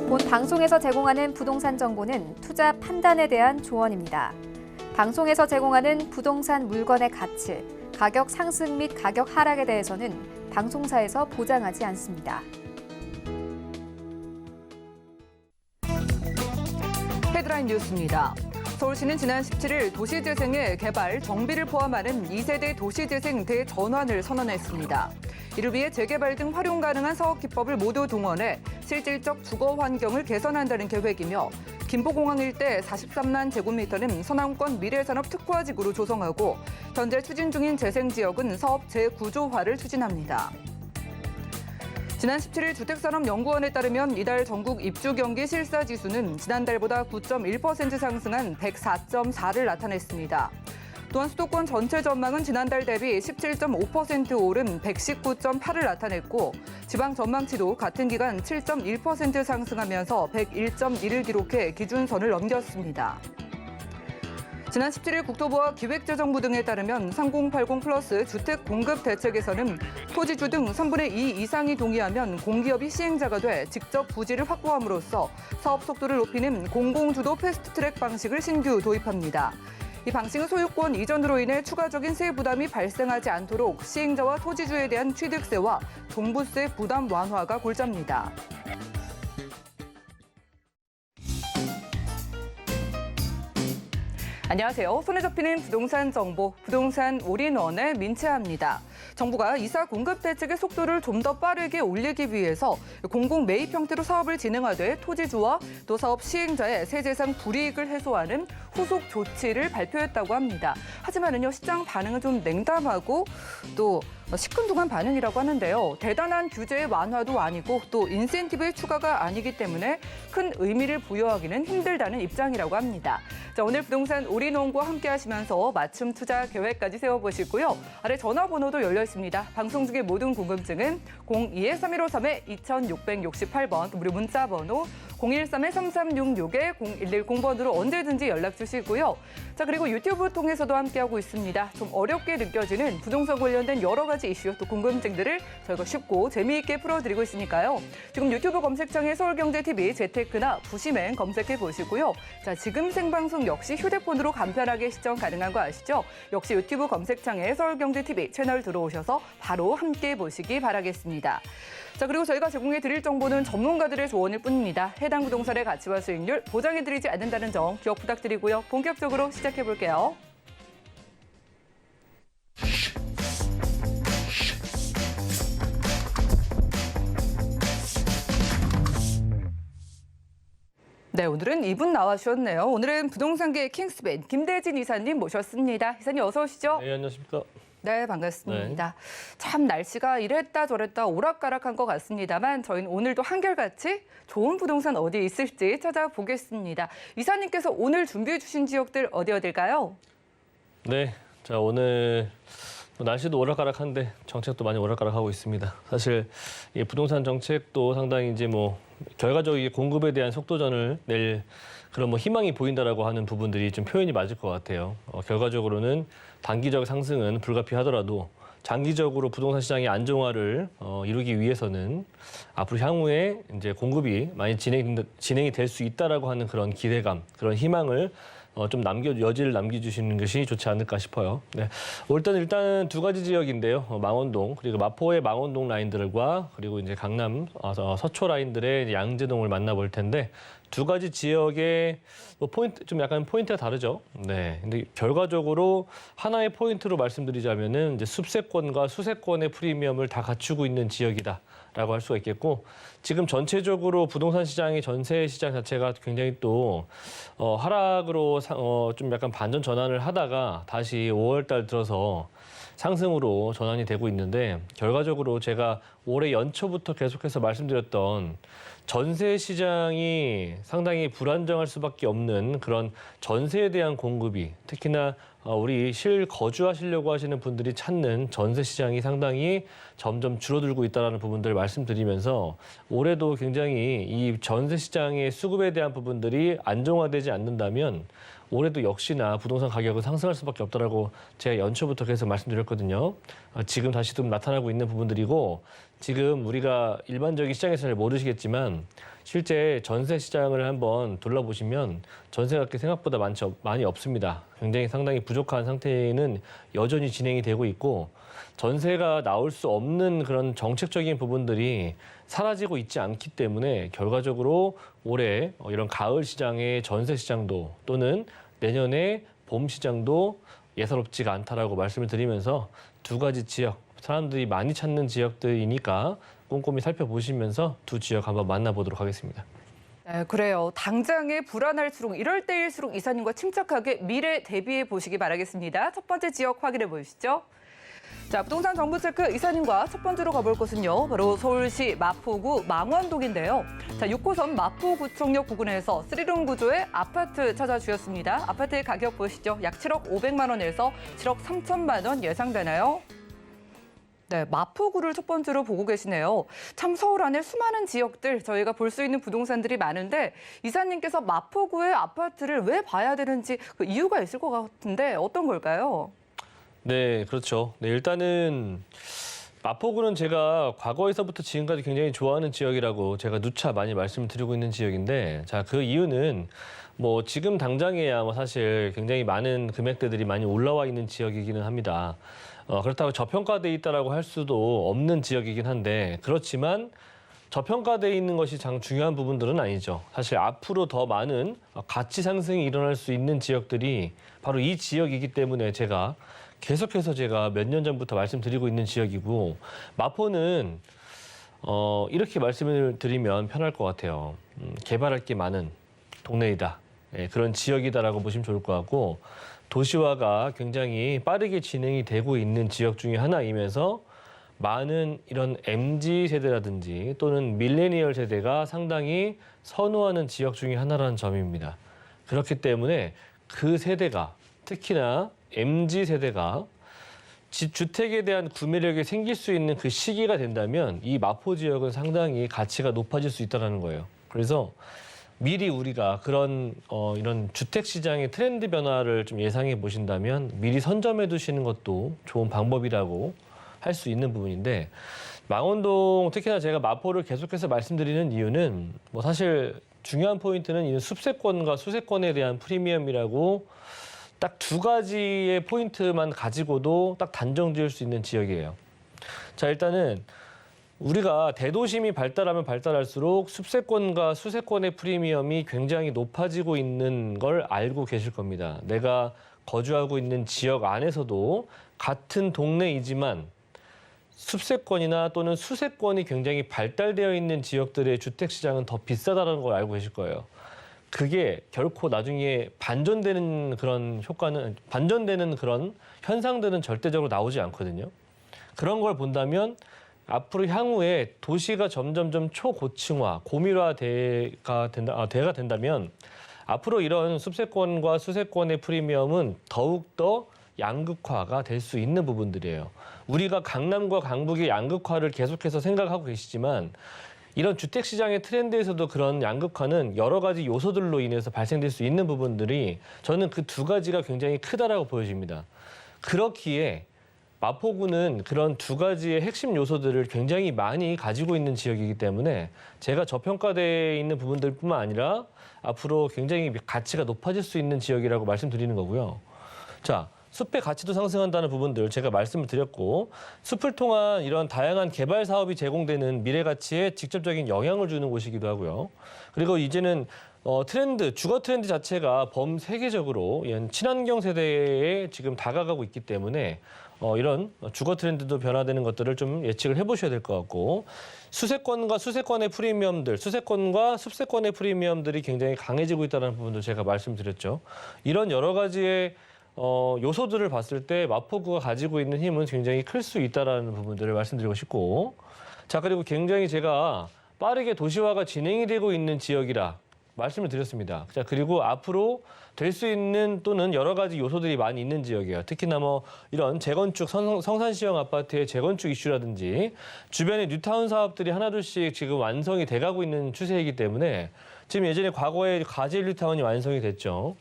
본 방송에서 제공하는 부동산 정보는 투자 판단에 대한 조언입니다. 방송에서 제공하는 부동산 물건의 가치, 가격 상승 및 가격 하락에 대해서는 방송사에서 보장하지 않습니다. 헤드라인 뉴스입니다. 서울시는 지난 17일 도시재생의 개발, 정비를 포함하는 2세대 도시재생 대전환을 선언했습니다. 이를 위해 재개발 등 활용 가능한 사업 기법을 모두 동원해 실질적 주거 환경을 개선한다는 계획이며 김포공항 일대 43만 제곱미터는 서남권 미래산업 특화지구로 조성하고 현재 추진 중인 재생지역은 사업 재구조화를 추진합니다. 지난 17일 주택산업연구원에 따르면 이달 전국 입주 경기 실사지수는 지난달보다 9.1% 상승한 104.4를 나타냈습니다. 또한 수도권 전체 전망은 지난달 대비 17.5% 오른 119.8을 나타냈고 지방 전망치도 같은 기간 7.1% 상승하면서 101.1을 기록해 기준선을 넘겼습니다. 지난 17일 국토부와 기획재정부 등에 따르면 3080 플러스 주택 공급 대책에서는 토지주 등 3분의 2 이상이 동의하면 공기업이 시행자가 돼 직접 부지를 확보함으로써 사업 속도를 높이는 공공주도 패스트트랙 방식을 신규 도입합니다. 이 방식은 소유권 이전으로 인해 추가적인 세액 부담이 발생하지 않도록 시행자와 토지주에 대한 취득세와 종부세 부담 완화가 골자입니다. 안녕하세요. 손에 잡히는 부동산 정보, 부동산 올인원의 민채아입니다. 정부가 이사 공급 대책의 속도를 좀 더 빠르게 올리기 위해서 공공 매입 형태로 사업을 진행하되 토지주와 또 사업 시행자의 세제상 불이익을 해소하는 후속 조치를 발표했다고 합니다. 하지만은요, 시장 반응은 좀 냉담하고 또 시큰둥한 반응이라고 하는데요. 대단한 규제의 완화도 아니고 또 인센티브의 추가가 아니기 때문에 큰 의미를 부여하기는 힘들다는 입장이라고 합니다. 자, 오늘 부동산 올인원과 함께 하시면서 맞춤 투자 계획까지 세워보시고요. 아래 전화번호도 열려 있습니다. 방송 중의 모든 궁금증은 02-3153-2668번, 무료 문자 번호 013-3366-0110번으로 언제든지 연락 주시고요. 자, 그리고 유튜브 통해서도 함께하고 있습니다. 좀 어렵게 느껴지는 부동산 관련된 여러 가지 이슈 또 궁금증들을 저희가 쉽고 재미있게 풀어드리고 있으니까요. 지금 유튜브 검색창에 서울경제TV 재테크나 부시맨 검색해 보시고요. 자, 지금 생방송 역시 휴대폰으로 간편하게 시청 가능한 거 아시죠? 역시 유튜브 검색창에 서울경제TV 채널 들어오셔서 바로 함께 보시기 바라겠습니다. 자, 그리고 저희가 제공해 드릴 정보는 전문가들의 조언일 뿐입니다. 해당 부동산의 가치와 수익률 보장해 드리지 않는다는 점 기억 부탁드리고요. 본격적으로 시작해 볼게요. 네, 오늘은 이분 나와주셨네요. 오늘은 부동산계의 킹스맨 김대진 이사님 모셨습니다. 이사님 어서 오시죠. 네, 안녕하십니까. 네, 반갑습니다. 참 날씨가 이랬다 저랬다 오락가락한 것 같습니다만 저희는 오늘도 한결같이 좋은 부동산 어디 있을지 찾아보겠습니다. 이사님께서 오늘 준비해 주신 지역들 어디일까요? 네, 자 오늘 날씨도 오락가락한데 정책도 많이 오락가락하고 있습니다. 사실 이 부동산 정책도 상당히 이제 결과적으로 공급에 대한 속도전을 낼 그런 희망이 보인다라고 하는 부분들이 좀 표현이 맞을 것 같아요. 결과적으로는 단기적 상승은 불가피하더라도 장기적으로 부동산 시장의 안정화를 이루기 위해서는 앞으로 향후에 이제 공급이 많이 진행이 될 수 있다라고 하는 그런 기대감, 그런 희망을 좀 여지를 남겨주시는 것이 좋지 않을까 싶어요. 네. 일단 두 가지 지역인데요. 망원동 그리고 마포의 망원동 라인들과 그리고 이제 강남 서초 라인들의 양재동을 만나볼 텐데 두 가지 지역의 약간 포인트가 다르죠. 네. 근데 결과적으로 하나의 포인트로 말씀드리자면은 이제 숲세권과 수세권의 프리미엄을 다 갖추고 있는 지역이다라고 할 수가 있겠고, 지금 전체적으로 부동산 시장의 전세 시장 자체가 굉장히 또 하락으로 좀 약간 반전 전환을 하다가 다시 5월달 들어서 상승으로 전환이 되고 있는데, 결과적으로 제가 올해 연초부터 계속해서 말씀드렸던 전세 시장이 상당히 불안정할 수밖에 없는 그런 전세에 대한 공급이, 특히나 우리 실거주하시려고 하시는 분들이 찾는 전세 시장이 상당히 점점 줄어들고 있다는 부분들을 말씀드리면서, 올해도 굉장히 이 전세 시장의 수급에 대한 부분들이 안정화되지 않는다면 올해도 역시나 부동산 가격은 상승할 수밖에 없다라고 제가 연초부터 계속 말씀드렸거든요. 지금 다시 좀 나타나고 있는 부분들이고, 지금 우리가 일반적인 시장에서는 모르시겠지만 실제 전세 시장을 한번 둘러보시면 전세가 그렇게 생각보다 많이 없습니다. 굉장히 상당히 부족한 상태는 여전히 진행이 되고 있고 전세가 나올 수 없는 그런 정책적인 부분들이 사라지고 있지 않기 때문에 결과적으로 올해 이런 가을 시장의 전세 시장도 또는 내년에 봄 시장도 예사롭지가 않다라고 말씀을 드리면서 두 가지 지역, 사람들이 많이 찾는 지역들이니까 꼼꼼히 살펴보시면서 두 지역 한번 만나보도록 하겠습니다. 네, 그래요. 당장에 불안할수록 이럴 때일수록 이사님과 침착하게 미래 대비해 보시기 바라겠습니다. 첫 번째 지역 확인해 보시죠. 자, 부동산 정보 체크 이사님과 첫 번째로 가볼 곳은요. 바로 서울시 마포구 망원동인데요. 자, 6호선 마포구청역 부근에서 3룸 구조의 아파트 찾아주셨습니다. 아파트의 가격 보시죠. 약 7억 500만 원에서 7억 3천만 원 예상되나요? 네, 마포구를 첫 번째로 보고 계시네요. 참 서울 안에 수많은 지역들 저희가 볼 수 있는 부동산들이 많은데 이사님께서 마포구의 아파트를 왜 봐야 되는지 그 이유가 있을 것 같은데 어떤 걸까요? 네, 그렇죠. 네, 일단은 마포구는 제가 과거에서부터 지금까지 굉장히 좋아하는 지역이라고 제가 누차 많이 말씀을 드리고 있는 지역인데, 자, 그 이유는 뭐 지금 당장에야 뭐 사실 굉장히 많은 금액대들이 많이 올라와 있는 지역이기는 합니다. 그렇다고 저평가돼 있다라고 할 수도 없는 지역이긴 한데, 그렇지만 저평가돼 있는 것이 장 중요한 부분들은 아니죠. 사실 앞으로 더 많은 가치 상승이 일어날 수 있는 지역들이 바로 이 지역이기 때문에 계속해서 제가 몇 년 전부터 말씀드리고 있는 지역이고, 마포는 이렇게 말씀을 드리면 편할 것 같아요. 개발할 게 많은 동네이다. 예, 그런 지역이다라고 보시면 좋을 것 같고, 도시화가 굉장히 빠르게 진행이 되고 있는 지역 중에 하나이면서 많은 이런 MZ 세대라든지 또는 밀레니얼 세대가 상당히 선호하는 지역 중에 하나라는 점입니다. 그렇기 때문에 그 세대가, 특히나 MZ 세대가 주택에 대한 구매력이 생길 수 있는 그 시기가 된다면 이 마포 지역은 상당히 가치가 높아질 수 있다는 거예요. 그래서 미리 우리가 그런 이런 주택 시장의 트렌드 변화를 좀 예상해 보신다면 미리 선점해 두시는 것도 좋은 방법이라고 할 수 있는 부분인데, 망원동 특히나 제가 마포를 계속해서 말씀드리는 이유는 뭐 사실 중요한 포인트는 이 숲세권과 수세권에 대한 프리미엄이라고 딱 두 가지의 포인트만 가지고도 딱 단정 지을 수 있는 지역이에요. 자, 일단은 우리가 대도심이 발달하면 발달할수록 숲세권과 수세권의 프리미엄이 굉장히 높아지고 있는 걸 알고 계실 겁니다. 내가 거주하고 있는 지역 안에서도 같은 동네이지만 숲세권이나 또는 수세권이 굉장히 발달되어 있는 지역들의 주택시장은 더 비싸다는 걸 알고 계실 거예요. 그게 결코 나중에 반전되는 그런 현상들은 절대적으로 나오지 않거든요. 그런 걸 본다면 앞으로 향후에 도시가 점점점 초고층화, 고밀화가 된다면 앞으로 이런 숲세권과 수세권의 프리미엄은 더욱더 양극화가 될 수 있는 부분들이에요. 우리가 강남과 강북의 양극화를 계속해서 생각하고 계시지만 이런 주택시장의 트렌드에서도 그런 양극화는 여러 가지 요소들로 인해서 발생될 수 있는 부분들이 저는 그 두 가지가 굉장히 크다라고 보여집니다. 그렇기에 마포구는 그런 두 가지의 핵심 요소들을 굉장히 많이 가지고 있는 지역이기 때문에 제가 저평가되어 있는 부분들뿐만 아니라 앞으로 굉장히 가치가 높아질 수 있는 지역이라고 말씀드리는 거고요. 자, 숲의 가치도 상승한다는 부분들 제가 말씀을 드렸고, 숲을 통한 이런 다양한 개발 사업이 제공되는 미래 가치에 직접적인 영향을 주는 곳이기도 하고요. 그리고 이제는 주거 트렌드 자체가 범세계적으로 친환경 세대에 지금 다가가고 있기 때문에 이런 주거 트렌드도 변화되는 것들을 좀 예측을 해보셔야 될 것 같고, 수세권과 수세권의 프리미엄들, 수세권과 숲세권의 프리미엄들이 굉장히 강해지고 있다는 부분도 제가 말씀드렸죠. 이런 여러 가지의 요소들을 봤을 때 마포구가 가지고 있는 힘은 굉장히 클 수 있다는 부분들을 말씀드리고 싶고, 자, 그리고 굉장히 제가 빠르게 도시화가 진행이 되고 있는 지역이라 말씀을 드렸습니다. 자, 그리고 앞으로 될 수 있는 또는 여러 가지 요소들이 많이 있는 지역이에요. 특히나 뭐 이런 재건축, 성산시형 아파트의 재건축 이슈라든지 주변에 뉴타운 사업들이 하나둘씩 지금 완성이 돼가고 있는 추세이기 때문에 지금 예전에 과거에 가젤 뉴타운이 완성이 됐죠.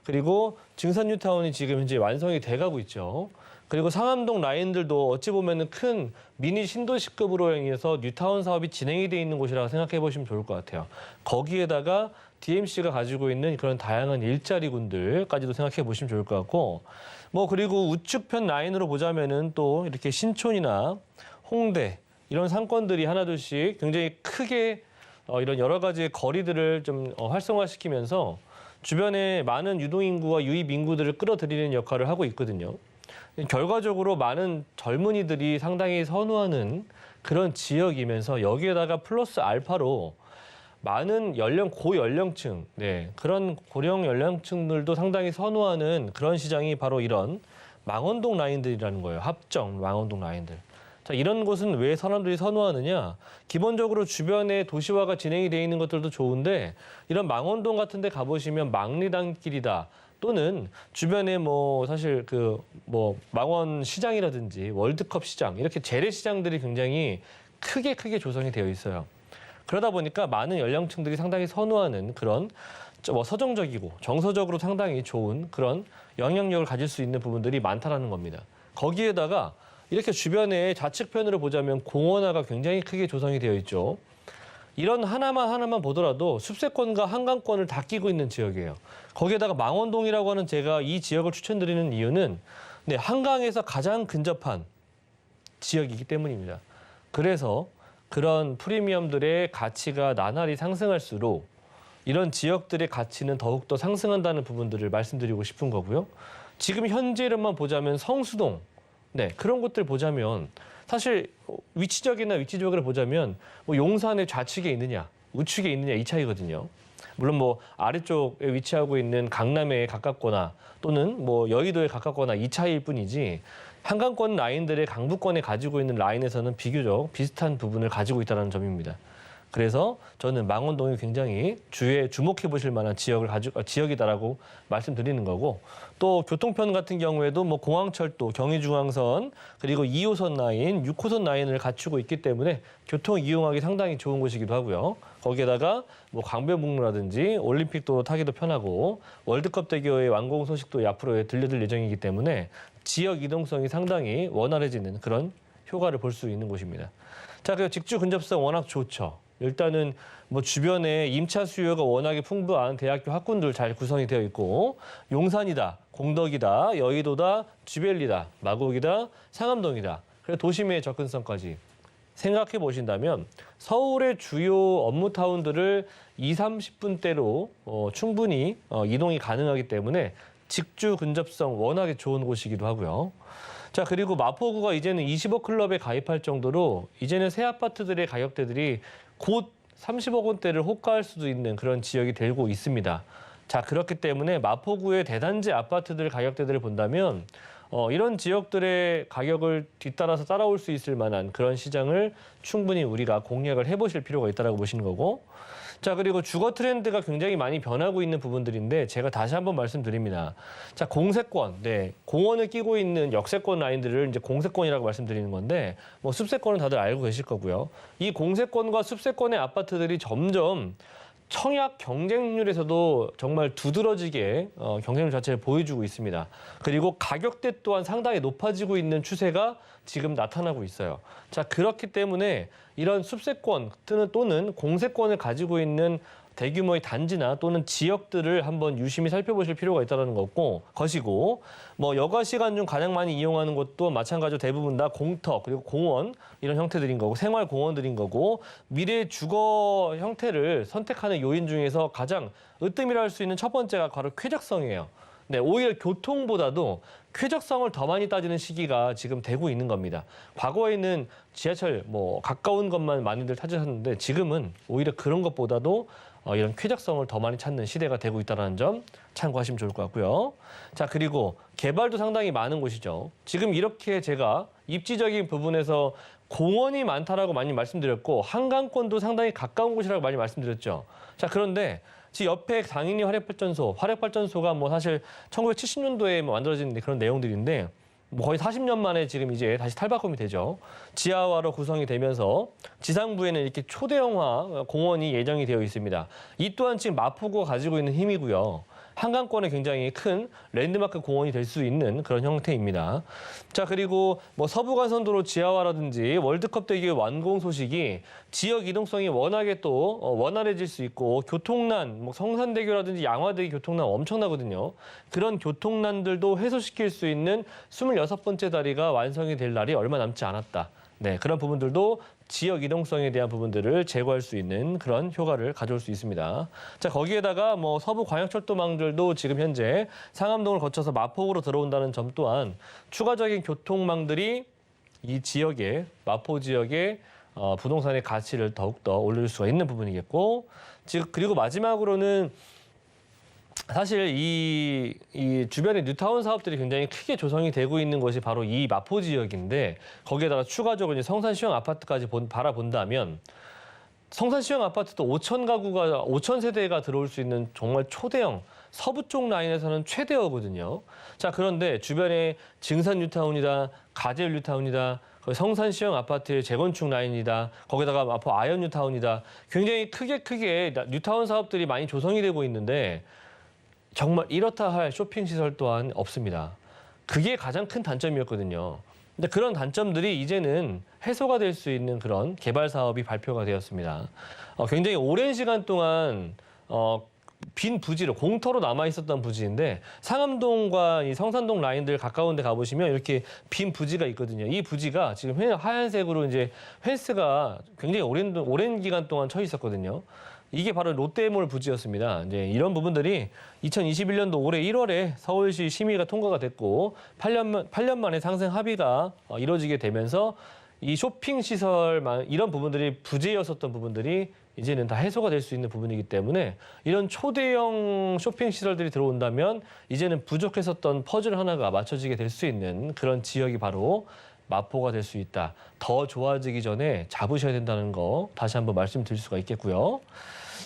그리고 증산 뉴타운이 지금 현재 완성이 돼가고 있죠. 그리고 상암동 라인들도 어찌 보면은 큰 미니 신도시급으로 인해서 뉴타운 사업이 진행이 돼 있는 곳이라고 생각해 보시면 좋을 것 같아요. 거기에다가 DMC가 가지고 있는 그런 다양한 일자리군들까지도 생각해 보시면 좋을 것 같고, 뭐 그리고 우측편 라인으로 보자면은 또 이렇게 신촌이나 홍대 이런 상권들이 하나둘씩 굉장히 크게 이런 여러 가지의 거리들을 좀 활성화시키면서 주변에 많은 유동인구와 유입인구들을 끌어들이는 역할을 하고 있거든요. 결과적으로 많은 젊은이들이 상당히 선호하는 그런 지역이면서 여기에다가 플러스 알파로 많은 고연령층, 그런 고령 연령층들도 상당히 선호하는 그런 시장이 바로 이런 망원동 라인들이라는 거예요. 합정 망원동 라인들. 자, 이런 곳은 왜 사람들이 선호하느냐? 기본적으로 주변에 도시화가 진행이 돼 있는 것들도 좋은데 이런 망원동 같은 데 가보시면 망리단길이다. 또는 주변에 뭐 사실 망원 시장이라든지 월드컵 시장 이렇게 재래시장들이 굉장히 크게 조성이 되어 있어요. 그러다 보니까 많은 연령층들이 상당히 선호하는 그런 서정적이고 정서적으로 상당히 좋은 그런 영향력을 가질 수 있는 부분들이 많다라는 겁니다. 거기에다가 이렇게 주변에 좌측편으로 보자면 공원화가 굉장히 크게 조성이 되어 있죠. 이런 하나만 보더라도 숲세권과 한강권을 다 끼고 있는 지역이에요. 거기에다가 망원동이라고 하는 제가 이 지역을 추천드리는 이유는 한강에서 가장 근접한 지역이기 때문입니다. 그래서 그런 프리미엄들의 가치가 나날이 상승할수록 이런 지역들의 가치는 더욱더 상승한다는 부분들을 말씀드리고 싶은 거고요. 지금 현재로만 보자면 성수동, 그런 곳들 보자면 사실 위치적으로 보자면 뭐 용산의 좌측에 있느냐, 우측에 있느냐 이 차이거든요. 물론 뭐 아래쪽에 위치하고 있는 강남에 가깝거나 또는 뭐 여의도에 가깝거나 이 차이일 뿐이지 한강권 라인들의 강북권에 가지고 있는 라인에서는 비교적 비슷한 부분을 가지고 있다는 점입니다. 그래서 저는 망원동이 굉장히 주목해 보실 만한 지역이다라고 말씀드리는 거고, 또 교통편 같은 경우에도 뭐 공항철도, 경의중앙선, 그리고 2호선 라인, 6호선 라인을 갖추고 있기 때문에 교통 이용하기 상당히 좋은 곳이기도 하고요. 거기에다가 뭐 광변북로라든지 올림픽도로 타기도 편하고 월드컵 대교의 완공 소식도 앞으로 들려들 예정이기 때문에 지역 이동성이 상당히 원활해지는 그런 효과를 볼 수 있는 곳입니다. 자, 그리고 직주 근접성 워낙 좋죠. 일단은 뭐 주변에 임차 수요가 워낙에 풍부한 대학교 학군들 잘 구성이 되어 있고, 용산이다, 공덕이다, 여의도다, 쥐벨리다, 마곡이다, 상암동이다. 그리고 도심의 접근성까지 생각해 보신다면 서울의 주요 업무 타운들을 20-30분대로 충분히 이동이 가능하기 때문에 직주 근접성 워낙에 좋은 곳이기도 하고요. 자, 그리고 마포구가 이제는 20억 클럽에 가입할 정도로 이제는 새 아파트들의 가격대들이 곧 30억 원대를 호가할 수도 있는 그런 지역이 되고 있습니다. 자, 그렇기 때문에 마포구의 대단지 아파트들 가격대들을 본다면 이런 지역들의 가격을 뒤따라서 따라올 수 있을 만한 그런 시장을 충분히 우리가 공략을 해보실 필요가 있다고 보시는 거고, 자, 그리고 주거 트렌드가 굉장히 많이 변하고 있는 부분들인데 제가 다시 한번 말씀드립니다. 자, 공세권, 공원을 끼고 있는 역세권 라인들을 이제 공세권이라고 말씀드리는 건데, 뭐 숲세권은 다들 알고 계실 거고요. 이 공세권과 숲세권의 아파트들이 점점 청약 경쟁률에서도 정말 두드러지게 경쟁률 자체를 보여주고 있습니다. 그리고 가격대 또한 상당히 높아지고 있는 추세가 지금 나타나고 있어요. 자, 그렇기 때문에 이런 숲세권 또는 공세권을 가지고 있는 대규모의 단지나 또는 지역들을 한번 유심히 살펴보실 필요가 있다는 것이고, 뭐 여가 시간 중 가장 많이 이용하는 곳도 마찬가지로 대부분 다 공터 그리고 공원 이런 형태들인 거고, 생활 공원들인 거고, 미래 주거 형태를 선택하는 요인 중에서 가장 으뜸이라 할 수 있는 첫 번째가 바로 쾌적성이에요. 오히려 교통보다도 쾌적성을 더 많이 따지는 시기가 지금 되고 있는 겁니다. 과거에는 지하철 가까운 것만 많이들 찾으셨는데 지금은 오히려 그런 것보다도 이런 쾌적성을 더 많이 찾는 시대가 되고 있다는 점 참고하시면 좋을 것 같고요. 자, 그리고 개발도 상당히 많은 곳이죠. 지금 이렇게 제가 입지적인 부분에서 공원이 많다라고 많이 말씀드렸고 한강권도 상당히 가까운 곳이라고 많이 말씀드렸죠. 자, 그런데 지금 옆에 당연히 화력발전소가 뭐 사실 1970년도에 만들어진 그런 내용들인데 뭐 거의 40년 만에 지금 이제 다시 탈바꿈이 되죠. 지하화로 구성이 되면서 지상부에는 이렇게 초대형화 공원이 예정이 되어 있습니다. 이 또한 지금 마포구가 가지고 있는 힘이고요. 한강권에 굉장히 큰 랜드마크 공원이 될 수 있는 그런 형태입니다. 자, 그리고 뭐 서부간선도로 지하화라든지 월드컵 대기 완공 소식이 지역 이동성이 워낙에 또 원활해질 수 있고 교통난, 뭐 성산대교라든지 양화대교 교통난 엄청나거든요. 그런 교통난들도 해소시킬 수 있는 26번째 다리가 완성이 될 날이 얼마 남지 않았다. 네, 그런 부분들도 지역 이동성에 대한 부분들을 제거할 수 있는 그런 효과를 가져올 수 있습니다. 자, 거기에다가 뭐 서부 광역철도망들도 지금 현재 상암동을 거쳐서 마포구로 들어온다는 점 또한 추가적인 교통망들이 이 지역에 마포 지역의 부동산의 가치를 더욱더 올릴 수가 있는 부분이겠고, 그리고 마지막으로는 사실 이 주변의 뉴타운 사업들이 굉장히 크게 조성이 되고 있는 것이 바로 이 마포 지역인데, 거기에다가 추가적으로 이제 성산시형 아파트까지 바라본다면 성산시형 아파트도 5천 세대가 들어올 수 있는 정말 초대형 서부 쪽 라인에서는 최대어거든요. 자, 그런데 주변에 증산 뉴타운이다, 가재일 뉴타운이다, 성산시형 아파트의 재건축 라인이다, 거기다가 마포 아현 뉴타운이다, 굉장히 크게 뉴타운 사업들이 많이 조성이 되고 있는데 정말 이렇다 할 쇼핑 시설 또한 없습니다. 그게 가장 큰 단점이었거든요. 근데 그런 단점들이 이제는 해소가 될 수 있는 그런 개발 사업이 발표가 되었습니다. 굉장히 오랜 시간 동안 빈 부지로 공터로 남아 있었던 부지인데, 상암동과 이 성산동 라인들 가까운 데 가보시면 이렇게 빈 부지가 있거든요. 이 부지가 지금 하얀색으로 이제 펜스가 굉장히 오랜 기간 동안 쳐 있었거든요. 이게 바로 롯데몰 부지였습니다. 이제 이런 부분들이 2021년도 올해 1월에 서울시 심의가 통과가 됐고 8년 만에 상생 합의가 이루어지게 되면서 이 쇼핑 시설만 이런 부분들이 부재였었던 부분들이 이제는 다 해소가 될 수 있는 부분이기 때문에 이런 초대형 쇼핑 시설들이 들어온다면 이제는 부족했었던 퍼즐 하나가 맞춰지게 될 수 있는 그런 지역이 바로 마포가 될 수 있다. 더 좋아지기 전에 잡으셔야 된다는 거 다시 한번 말씀드릴 수가 있겠고요.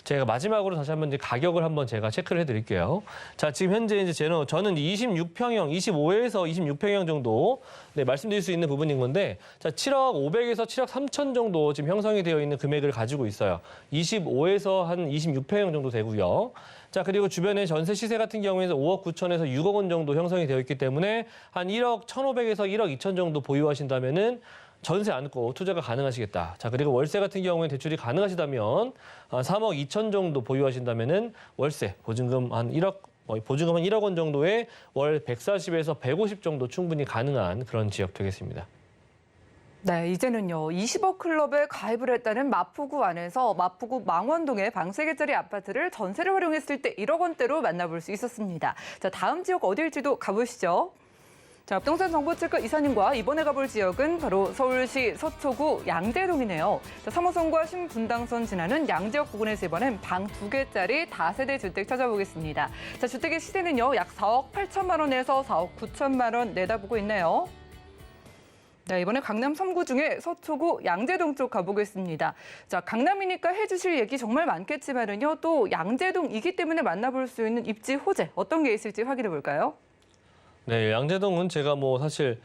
제가 마지막으로 다시 한번 이제 가격을 한번 제가 체크를 해드릴게요. 자, 지금 현재 이제 저는 26평형, 25에서 26평형 정도 말씀드릴 수 있는 부분인 건데, 자, 7억 500에서 7억 3천 정도 지금 형성이 되어 있는 금액을 가지고 있어요. 25에서 한 26평형 정도 되고요. 자, 그리고 주변에 전세 시세 같은 경우에는 5억 9천에서 6억 원 정도 형성이 되어 있기 때문에 한 1억 1,500에서 1억 2천 정도 보유하신다면은 전세 안고 투자가 가능하시겠다. 자, 그리고 월세 같은 경우에 대출이 가능하시다면 3억 2천 정도 보유하신다면은 월세 보증금 한 1억 원 정도에 월 140에서 150 정도 충분히 가능한 그런 지역 되겠습니다. 네, 이제는요, 20억 클럽에 가입을 했다는 마포구 안에서 마포구 망원동의 방 3개짜리 아파트를 전세를 활용했을 때 1억 원대로 만나볼 수 있었습니다. 자, 다음 지역 어디일지도 가보시죠. 자, 부동산 정보 체크 이사님과 이번에 가볼 지역은 바로 서울시 서초구 양재동이네요. 자, 3호선과 신분당선 지나는 양재역 부근에서 이번엔 방 2개짜리 다세대 주택 찾아보겠습니다. 자, 주택의 시세는요, 약 4억 8천만 원에서 4억 9천만 원 내다보고 있네요. 네, 이번에 강남 3구 중에 서초구 양재동 쪽 가보겠습니다. 자, 강남이니까 해주실 얘기 정말 많겠지만은요, 또 양재동이기 때문에 만나볼 수 있는 입지 호재 어떤 게 있을지 확인해 볼까요? 네, 양재동은 제가 뭐 사실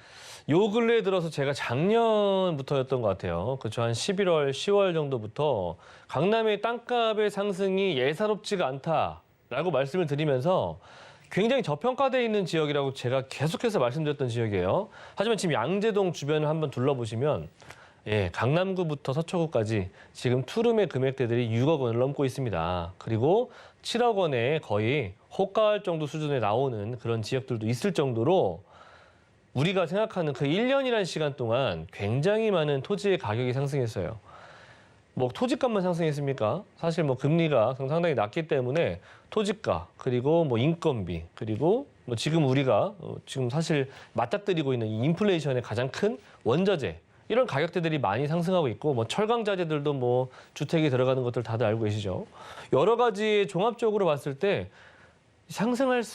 요 근래에 들어서 제가 작년부터였던 것 같아요. 그렇죠. 한 11월, 10월 정도부터 강남의 땅값의 상승이 예사롭지가 않다라고 말씀을 드리면서 굉장히 저평가되어 있는 지역이라고 제가 계속해서 말씀드렸던 지역이에요. 하지만 지금 양재동 주변을 한번 둘러보시면 강남구부터 서초구까지 지금 투룸의 금액대들이 6억 원을 넘고 있습니다. 그리고 7억 원에 거의 호가할 정도 수준에 나오는 그런 지역들도 있을 정도로 우리가 생각하는 그 1년이라는 시간 동안 굉장히 많은 토지의 가격이 상승했어요. 뭐 토지값만 상승했습니까? 사실 뭐 금리가 상당히 낮기 때문에 토지가, 그리고 뭐 인건비, 그리고 뭐 지금 우리가 지금 사실 맞닥뜨리고 있는 이 인플레이션의 가장 큰 원자재, 이런 가격대들이 많이 상승하고 있고, 뭐 철강자재들도 뭐 주택에 들어가는 것들 다들 알고 계시죠. 여러 가지 종합적으로 봤을 때 상승하지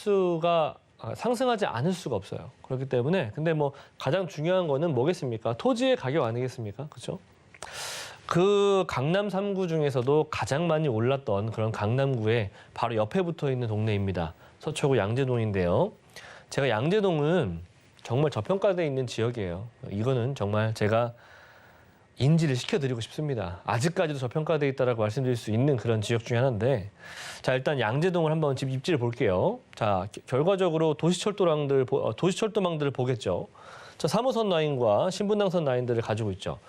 않을 수가 없어요. 그렇기 때문에 근데 뭐 가장 중요한 거는 뭐겠습니까? 토지의 가격 아니겠습니까? 그렇죠? 그 강남 3구 중에서도 가장 많이 올랐던 그런 강남구의 바로 옆에 붙어 있는 동네입니다. 서초구 양재동인데요. 제가 양재동은 정말 저평가되어 있는 지역이에요. 이거는 정말 제가 인지를 시켜드리고 싶습니다. 아직까지도 저평가되어 있다라고 말씀드릴 수 있는 그런 지역 중에 하나인데, 자 일단 양재동을 한번 입지를 볼게요. 자 결과적으로 도시철도망들을 보겠죠. 자 3호선 라인과 신분당선 라인들을 가지고 있죠.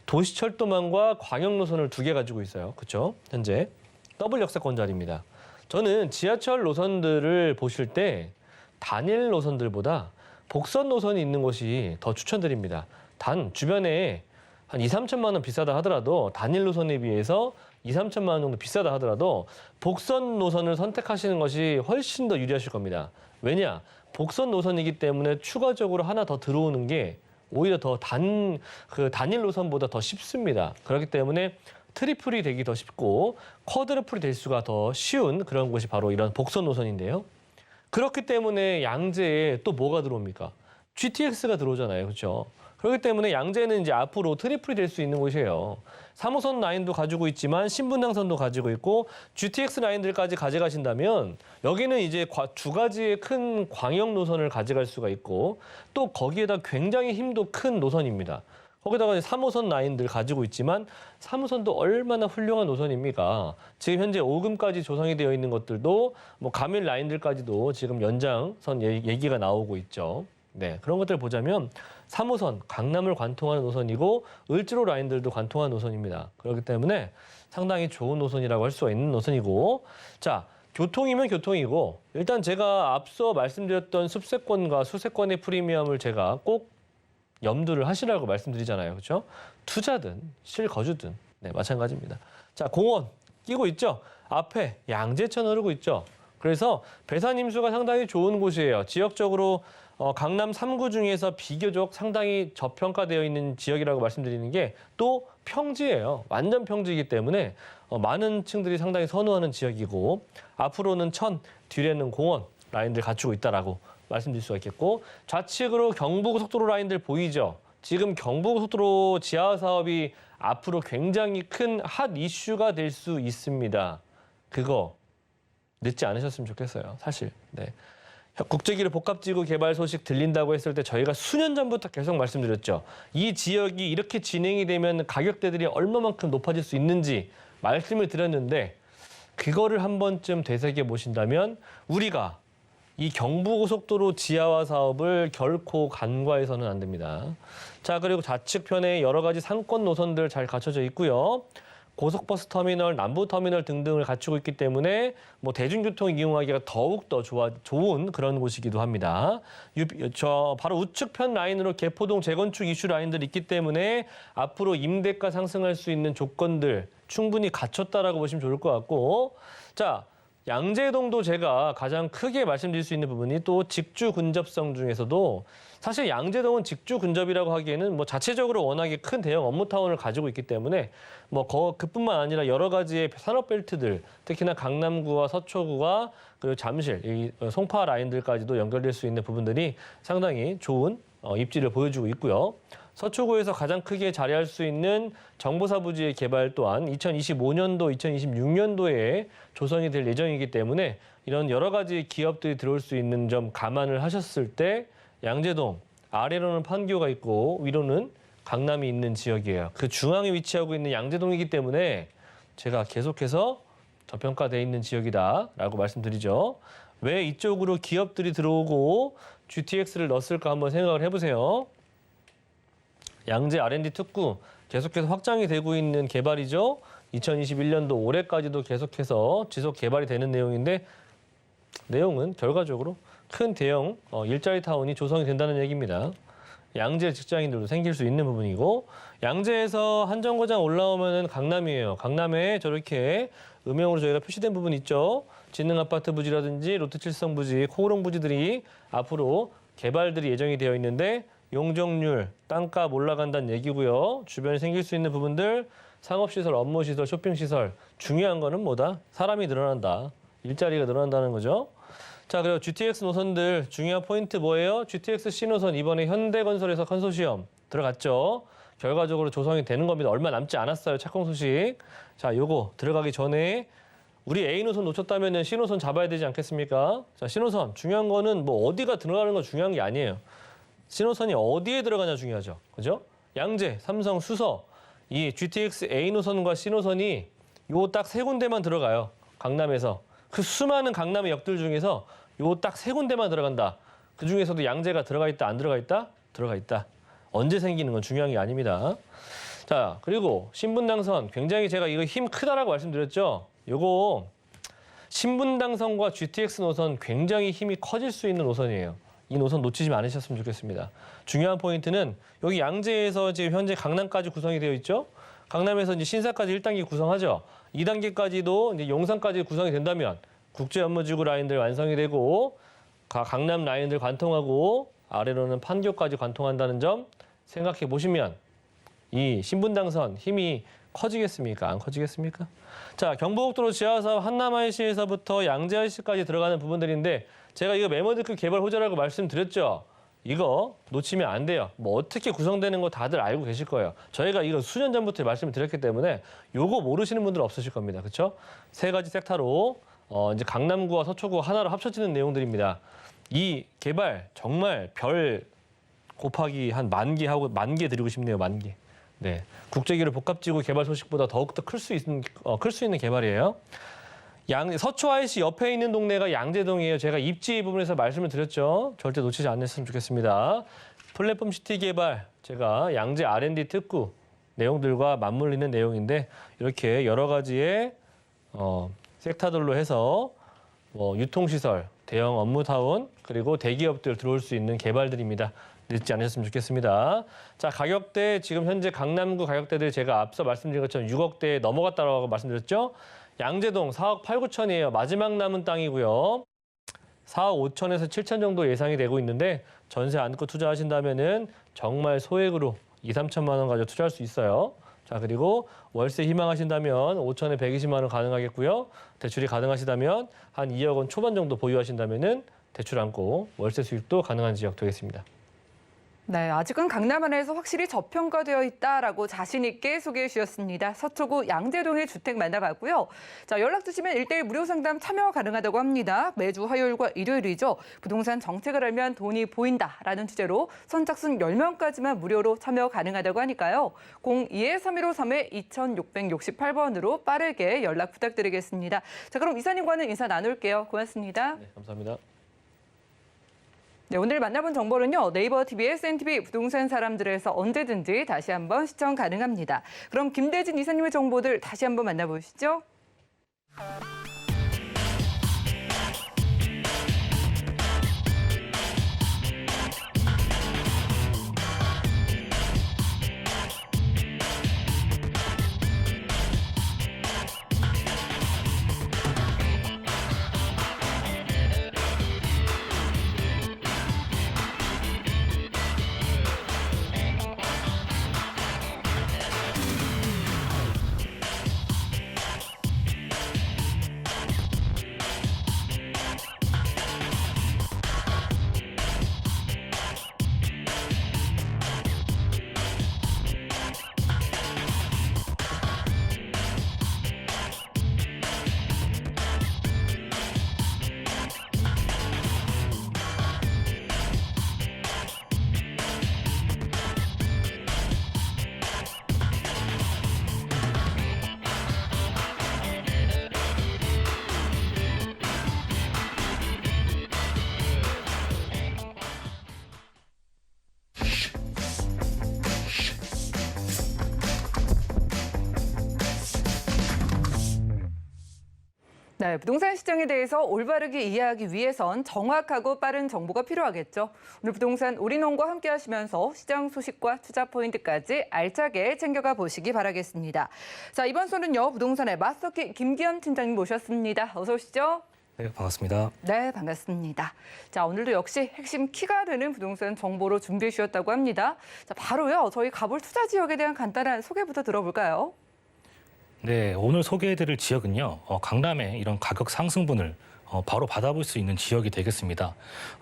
도시철도망과 광역노선을 2개 가지고 있어요. 그렇죠? 현재 더블 역세권 자리입니다. 저는 지하철 노선들을 보실 때 단일 노선들보다 복선 노선이 있는 곳이 더 추천드립니다. 단 주변에 한 2, 3천만 원 비싸다 하더라도 단일 노선에 비해서 2, 3천만 원 정도 비싸다 하더라도 복선 노선을 선택하시는 것이 훨씬 더 유리하실 겁니다. 왜냐? 복선 노선이기 때문에 추가적으로 하나 더 들어오는 게 오히려 더 단일 노선보다 더 쉽습니다. 그렇기 때문에 트리플이 되기 더 쉽고 쿼드루플이 될 수가 더 쉬운 그런 곳이 바로 이런 복선 노선인데요. 그렇기 때문에 양재에 또 뭐가 들어옵니까? GTX가 들어오잖아요. 그렇죠? 그렇기 때문에 양재는 이제 앞으로 트리플이 될 수 있는 곳이에요. 3호선 라인도 가지고 있지만 신분당선도 가지고 있고 GTX 라인들까지 가져가신다면 여기는 이제 2가지의 큰 광역 노선을 가져갈 수가 있고 또 거기에다 굉장히 힘도 큰 노선입니다. 거기다가 3호선 라인들 가지고 있지만 3호선도 얼마나 훌륭한 노선입니까? 지금 현재 5금까지 조성이 되어 있는 것들도 뭐 가밀 라인들까지도 지금 연장선 얘기가 나오고 있죠. 네, 그런 것들을 보자면 3호선 강남을 관통하는 노선이고 을지로 라인들도 관통하는 노선입니다. 그렇기 때문에 상당히 좋은 노선이라고 할 수가 있는 노선이고, 자 교통이면 교통이고 일단 제가 앞서 말씀드렸던 숲세권과 수세권의 프리미엄을 제가 꼭 염두를 하시라고 말씀드리잖아요. 그렇죠? 투자든 실거주든 네, 마찬가지입니다. 자, 공원 끼고 있죠? 앞에 양재천 흐르고 있죠? 그래서 배산 임수가 상당히 좋은 곳이에요. 지역적으로 강남 3구 중에서 비교적 상당히 저평가되어 있는 지역이라고 말씀드리는 게 또 평지예요. 완전 평지이기 때문에 많은 층들이 상당히 선호하는 지역이고 앞으로는 천, 뒤에는 공원 라인들 갖추고 있다라고 말씀드릴 수가 있겠고 좌측으로 경부고속도로 라인들 보이죠? 지금 경부고속도로 지하 사업이 앞으로 굉장히 큰 핫 이슈가 될 수 있습니다. 그거 늦지 않으셨으면 좋겠어요. 사실. 네. 국제기류 복합지구 개발 소식 들린다고 했을 때 저희가 수년 전부터 계속 말씀드렸죠. 이 지역이 이렇게 진행이 되면 가격대들이 얼마만큼 높아질 수 있는지 말씀을 드렸는데 그거를 한 번쯤 되새겨 보신다면 우리가 이 경부고속도로 지하화 사업을 결코 간과해서는 안 됩니다. 자, 그리고 좌측편에 여러 가지 상권 노선들 잘 갖춰져 있고요. 고속버스 터미널, 남부터미널 등등을 갖추고 있기 때문에 뭐 대중교통 이용하기가 더욱더 좋은 그런 곳이기도 합니다. 바로 우측편 라인으로 개포동 재건축 이슈 라인들이 있기 때문에 앞으로 임대가 상승할 수 있는 조건들 충분히 갖췄다라고 보시면 좋을 것 같고, 자, 양재동도 제가 가장 크게 말씀드릴 수 있는 부분이 또 직주 근접성 중에서도 사실 양재동은 직주 근접이라고 하기에는 뭐 자체적으로 워낙에 큰 대형 업무타운을 가지고 있기 때문에 뭐 그뿐만 아니라 여러 가지의 산업벨트들 특히나 강남구와 서초구와 그리고 잠실, 이 송파 라인들까지도 연결될 수 있는 부분들이 상당히 좋은 입지를 보여주고 있고요. 서초구에서 가장 크게 자리할 수 있는 정보사 부지의 개발 또한 2025년도, 2026년도에 조성이 될 예정이기 때문에 이런 여러 가지 기업들이 들어올 수 있는 점 감안을 하셨을 때 양재동 아래로는 판교가 있고 위로는 강남이 있는 지역이에요. 그 중앙에 위치하고 있는 양재동이기 때문에 제가 계속해서 저평가돼 있는 지역이다라고 말씀드리죠. 왜 이쪽으로 기업들이 들어오고 GTX를 넣었을까 한번 생각을 해보세요. 양재 R&D 특구 계속해서 확장이 되고 있는 개발이죠. 2021년도 올해까지도 계속해서 지속 개발이 되는 내용인데 내용은 결과적으로 큰 대형 일자리 타운이 조성이 된다는 얘기입니다. 양재 직장인들도 생길 수 있는 부분이고 양재에서 한 정거장 올라오면은 강남이에요. 강남에 저렇게 음영으로 저희가 표시된 부분 있죠. 진흥아파트 부지라든지 롯데칠성 부지, 코오롱 부지들이 앞으로 개발들이 예정이 되어 있는데 용적률, 땅값 올라간다는 얘기고요. 주변에 생길 수 있는 부분들, 상업시설, 업무시설, 쇼핑시설. 중요한 거는 뭐다? 사람이 늘어난다. 일자리가 늘어난다는 거죠. 자, 그리고 GTX 노선들 중요한 포인트 뭐예요? GTX C노선 이번에 현대건설에서 컨소시엄 들어갔죠. 결과적으로 조성이 되는 겁니다. 얼마 남지 않았어요. 착공 소식. 자, 요거 들어가기 전에 우리 A노선 놓쳤다면 C노선 잡아야 되지 않겠습니까? 자, C노선 중요한 거는 뭐 어디가 들어가는 건 중요한 게 아니에요. C노선이 어디에 들어가냐 중요하죠. 그죠? 양재, 삼성, 수서. 이 GTX A 노선과 C 노선이 요 딱 세 군데만 들어가요. 강남에서. 그 수많은 강남의 역들 중에서 요 딱 세 군데만 들어간다. 그 중에서도 양재가 들어가 있다, 안 들어가 있다? 들어가 있다. 언제 생기는 건 중요한 게 아닙니다. 자, 그리고 신분당선 굉장히 제가 이거 힘 크다라고 말씀드렸죠. 요거 신분당선과 GTX 노선 굉장히 힘이 커질 수 있는 노선이에요. 이 노선 놓치지 않으셨으면 좋겠습니다. 중요한 포인트는 여기 양재에서 지금 현재 강남까지 구성이 되어 있죠. 강남에서 이제 신사까지 1단계 구성하죠. 2단계까지도 이제 용산까지 구성이 된다면 국제 업무지구 라인들 완성이 되고 강남 라인들 관통하고 아래로는 판교까지 관통한다는 점 생각해 보시면 이 신분당선 힘이 커지겠습니까? 안 커지겠습니까? 자, 경부고속도로 지하사업 한남-IC에서부터 양재-IC까지 들어가는 부분들인데 제가 이거 메모드급 개발 호재라고 말씀드렸죠. 이거 놓치면 안 돼요. 뭐 어떻게 구성되는 거 다들 알고 계실 거예요. 저희가 이거 수년 전부터 말씀을 드렸기 때문에 요거 모르시는 분들 없으실 겁니다. 그렇죠? 세 가지 섹터로 이제 강남구와 서초구 하나로 합쳐지는 내용들입니다. 이 개발 정말 별 곱하기 한 10,000개 하고 10,000개 드리고 싶네요. 10,000개. 네, 국제기술 복합지구 개발 소식보다 더욱더 클 수 있는 개발이에요. 서초 IC 옆에 있는 동네가 양재동이에요. 제가 입지 부분에서 말씀을 드렸죠. 절대 놓치지 않으셨으면 좋겠습니다. 플랫폼 시티 개발, 제가 양재 R&D 특구 내용들과 맞물리는 내용인데 이렇게 여러 가지의 섹터들로 해서 유통시설, 대형 업무타운, 그리고 대기업들 들어올 수 있는 개발들입니다. 늦지 않으셨으면 좋겠습니다. 자, 가격대 지금 현재 강남구 가격대들 제가 앞서 말씀드린 것처럼 6억대에 넘어갔다고 말씀드렸죠. 양재동 4억 8, 9천이에요. 마지막 남은 땅이고요. 4억 5천에서 7천 정도 예상이 되고 있는데 전세 안고 투자하신다면은 정말 소액으로 2, 3천만 원 가지고 투자할 수 있어요. 자, 그리고 월세 희망하신다면 5천에 120만 원 가능하겠고요. 대출이 가능하시다면 한 2억 원 초반 정도 보유하신다면은 대출 안고 월세 수익도 가능한 지역 되겠습니다. 네, 아직은 강남 안에서 확실히 저평가되어 있다라고 자신 있게 소개해 주셨습니다. 서초구 양재동의 주택 만나봤고요. 자, 연락 주시면 1:1 무료 상담 참여 가능하다고 합니다. 매주 화요일과 일요일이죠. 부동산 정책을 알면 돈이 보인다라는 주제로 선착순 10명까지만 무료로 참여 가능하다고 하니까요. 02-3153-2668번으로 빠르게 연락 부탁드리겠습니다. 자, 그럼 이사님과는 인사 나눌게요. 고맙습니다. 네, 감사합니다. 네, 오늘 만나본 정보는요. 네이버 TV, SNTV 부동산 사람들에서 언제든지 다시 한번 시청 가능합니다. 그럼 김대진 이사님의 정보들 다시 한번 만나보시죠. 네, 부동산 시장에 대해서 올바르게 이해하기 위해선 정확하고 빠른 정보가 필요하겠죠. 오늘 부동산 올인원과 함께 하시면서 시장 소식과 투자 포인트까지 알차게 챙겨가 보시기 바라겠습니다. 자, 이번 수는요, 부동산의 마스터키 김기현 팀장님 모셨습니다. 어서 오시죠. 네, 반갑습니다. 네, 반갑습니다. 자, 오늘도 역시 핵심 키가 되는 부동산 정보로 준비해 주셨다고 합니다. 자, 바로요, 저희 가볼 투자 지역에 대한 간단한 소개부터 들어볼까요? 네, 오늘 소개해드릴 지역은요, 강남의 이런 가격 상승분을 바로 받아볼 수 있는 지역이 되겠습니다.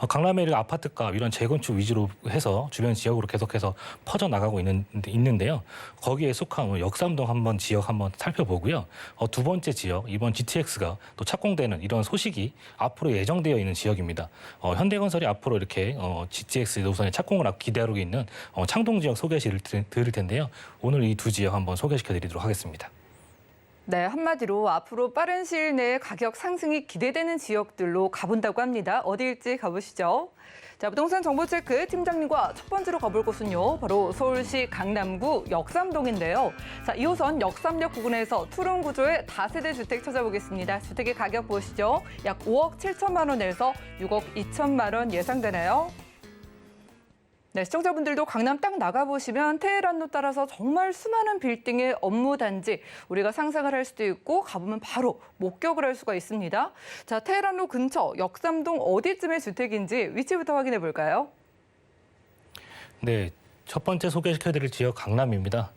강남의 아파트값 이런 재건축 위주로 해서 주변 지역으로 계속해서 퍼져나가고 있는데요. 거기에 속한 역삼동 한번 지역 한번 살펴보고요. 두 번째 지역, 이번 GTX가 또 착공되는 이런 소식이 앞으로 예정되어 있는 지역입니다. 현대건설이 앞으로 이렇게 GTX 노선에 착공을 기대하고 있는 창동 지역 소개시를 드릴 텐데요. 오늘 이 두 지역 한번 소개시켜 드리도록 하겠습니다. 네, 한마디로 앞으로 빠른 시일 내에 가격 상승이 기대되는 지역들로 가본다고 합니다. 어디일지 가보시죠. 자, 부동산 정보체크 팀장님과 첫 번째로 가볼 곳은요. 바로 서울시 강남구 역삼동인데요. 자, 2호선 역삼역 부근에서 투룸 구조의 다세대 주택 찾아보겠습니다. 주택의 가격 보시죠. 약 5억 7천만 원에서 6억 2천만 원 예상되네요. 네, 시청자분들도 강남 딱 나가보시면 테헤란로 따라서 정말 수많은 빌딩의 업무 단지 우리가 상상을 할 수도 있고 가보면 바로 목격을 할 수가 있습니다. 자, 테헤란로 근처 역삼동 어디쯤의 주택인지 위치부터 확인해 볼까요? 네, 첫 번째 소개시켜드릴 지역 강남입니다.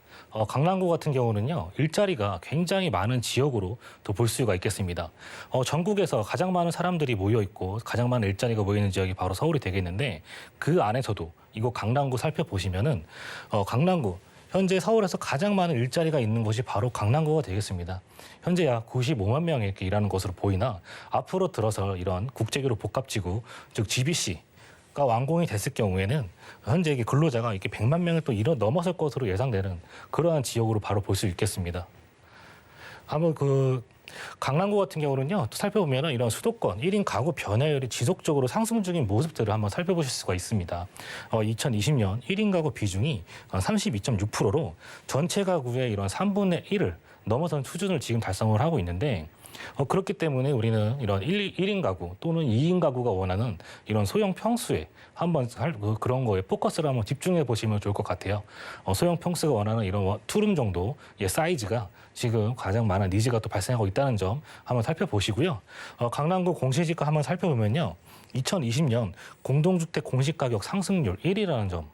강남구 같은 경우는요, 일자리가 굉장히 많은 지역으로 또 볼 수가 있겠습니다. 전국에서 가장 많은 사람들이 모여 있고 가장 많은 일자리가 모이는 지역이 바로 서울이 되겠는데 그 안에서도 이곳 강남구 살펴보시면은 강남구 현재 서울에서 가장 많은 일자리가 있는 곳이 바로 강남구가 되겠습니다. 현재 약 95만 명이 이렇게 일하는 것으로 보이나 앞으로 들어서 이런 국제교류 복합지구, 즉 GBC가 완공이 됐을 경우에는 현재 이게 근로자가 이렇게 100만 명을 또 넘어설 것으로 예상되는 그러한 지역으로 바로 볼 수 있겠습니다. 한번 강남구 같은 경우는요, 또 살펴보면 이런 수도권 1인 가구 변화율이 지속적으로 상승 중인 모습들을 한번 살펴보실 수가 있습니다. 2020년 1인 가구 비중이 32.6%로 전체 가구의 이런 3분의 1을 넘어선 수준을 지금 달성을 하고 있는데 그렇기 때문에 우리는 이런 1인 가구 또는 2인 가구가 원하는 이런 소형 평수에 한번 그런 거에 포커스를 한번 집중해 보시면 좋을 것 같아요. 소형 평수가 원하는 이런 투룸 정도의 사이즈가 지금 가장 많은 니즈가 또 발생하고 있다는 점 한번 살펴보시고요. 강남구 공시지가 한번 살펴보면요. 2020년 공동주택 공시가격 상승률 1위라는 점.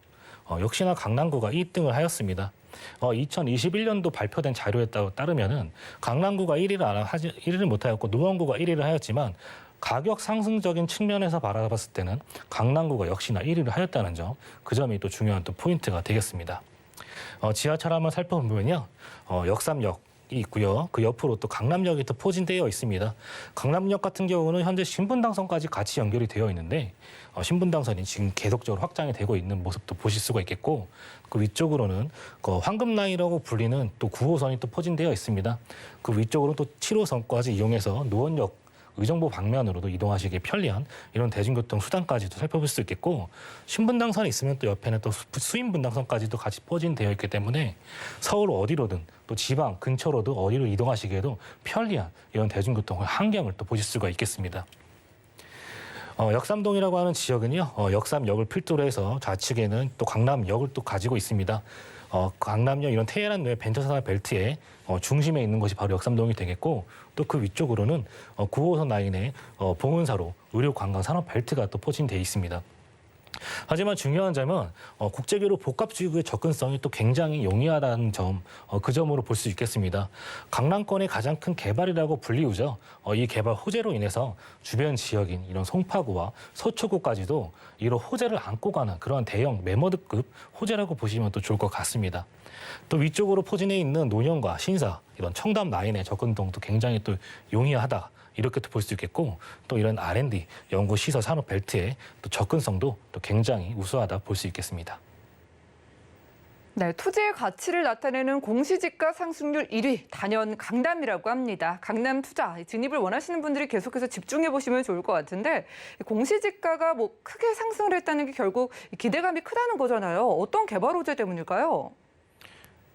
역시나 강남구가 1등을 하였습니다. 2021년도 발표된 자료에 따르면은 강남구가 1위를 못하였고 노원구가 1위를 하였지만 가격 상승적인 측면에서 바라봤을 때는 강남구가 역시나 1위를 하였다는 점, 그 점이 또 중요한 또 포인트가 되겠습니다. 지하철 한번 살펴보면요, 역삼역이 있고요. 그 옆으로 또 강남역이 또 포진되어 있습니다. 강남역 같은 경우는 현재 신분당선까지 같이 연결이 되어 있는데 신분당선이 지금 계속적으로 확장이 되고 있는 모습도 보실 수가 있겠고 그 위쪽으로는 황금라인이라고 불리는 또 9호선이 또 포진되어 있습니다. 그 위쪽으로는 또 7호선까지 이용해서 노원역 의정부 방면으로도 이동하시기 편리한 이런 대중교통 수단까지도 살펴볼 수 있겠고 신분당선이 있으면 또 옆에는 또 수인분당선까지도 같이 포진되어 있기 때문에 서울 어디로든 또 지방 근처로도 어디로 이동하시기에도 편리한 이런 대중교통의 환경을 또 보실 수가 있겠습니다. 역삼동이라고 하는 지역은요, 역삼역을 필두로 해서 좌측에는 또 강남역을 또 가지고 있습니다. 강남역 이런 테헤란로의 벤처산업 벨트의 중심에 있는 것이 바로 역삼동이 되겠고 또 그 위쪽으로는 9호선 라인의 봉은사로 의료관광 산업 벨트가 또 포진돼 있습니다. 하지만 중요한 점은 국제교류 복합지구의 접근성이 또 굉장히 용이하다는 점, 그 점으로 볼 수 있겠습니다. 강남권의 가장 큰 개발이라고 불리우죠. 이 개발 호재로 인해서 주변 지역인 이런 송파구와 서초구까지도 이런 호재를 안고 가는 그런 대형 메머드급 호재라고 보시면 또 좋을 것 같습니다. 또 위쪽으로 포진해 있는 논현과 신사, 이런 청담 라인의 접근성도 굉장히 또 용이하다. 이렇게 또 볼 수 있겠고 또 이런 R&D, 연구 시설 산업 벨트의 또 접근성도 또 굉장히 우수하다 볼 수 있겠습니다. 네, 토지의 가치를 나타내는 공시지가 상승률 1위 단연 강남이라고 합니다. 강남 투자 진입을 원하시는 분들이 계속해서 집중해 보시면 좋을 것 같은데 공시지가가 크게 상승을 했다는 게 결국 기대감이 크다는 거잖아요. 어떤 개발 호재 때문일까요?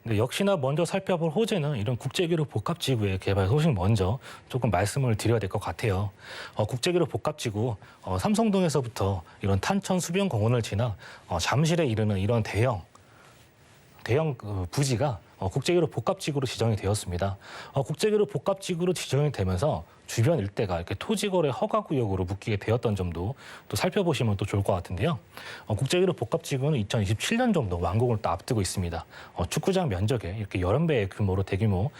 네, 역시나 먼저 살펴볼 호재는 이런 국제교류 복합지구의 개발 소식 먼저 조금 말씀을 드려야 될 것 같아요. 국제교류 복합지구 삼성동에서부터 이런 탄천 수변공원을 지나 잠실에 이르는 이런 대형 부지가 국제1호 복합지구로 지정이 되었습니다. 국제1호 복합지구로 지정이 되면서 주변 일대가 이렇게 토지거래 허가구역으로 묶이게 되었던 점도 또 살펴보시면 또 좋을 것 같은데요. 국제1호 복합지구는 2027년 정도 완공을 또 앞두고 있습니다. 축구장 면적에 이렇게 11배의 규모로 대규모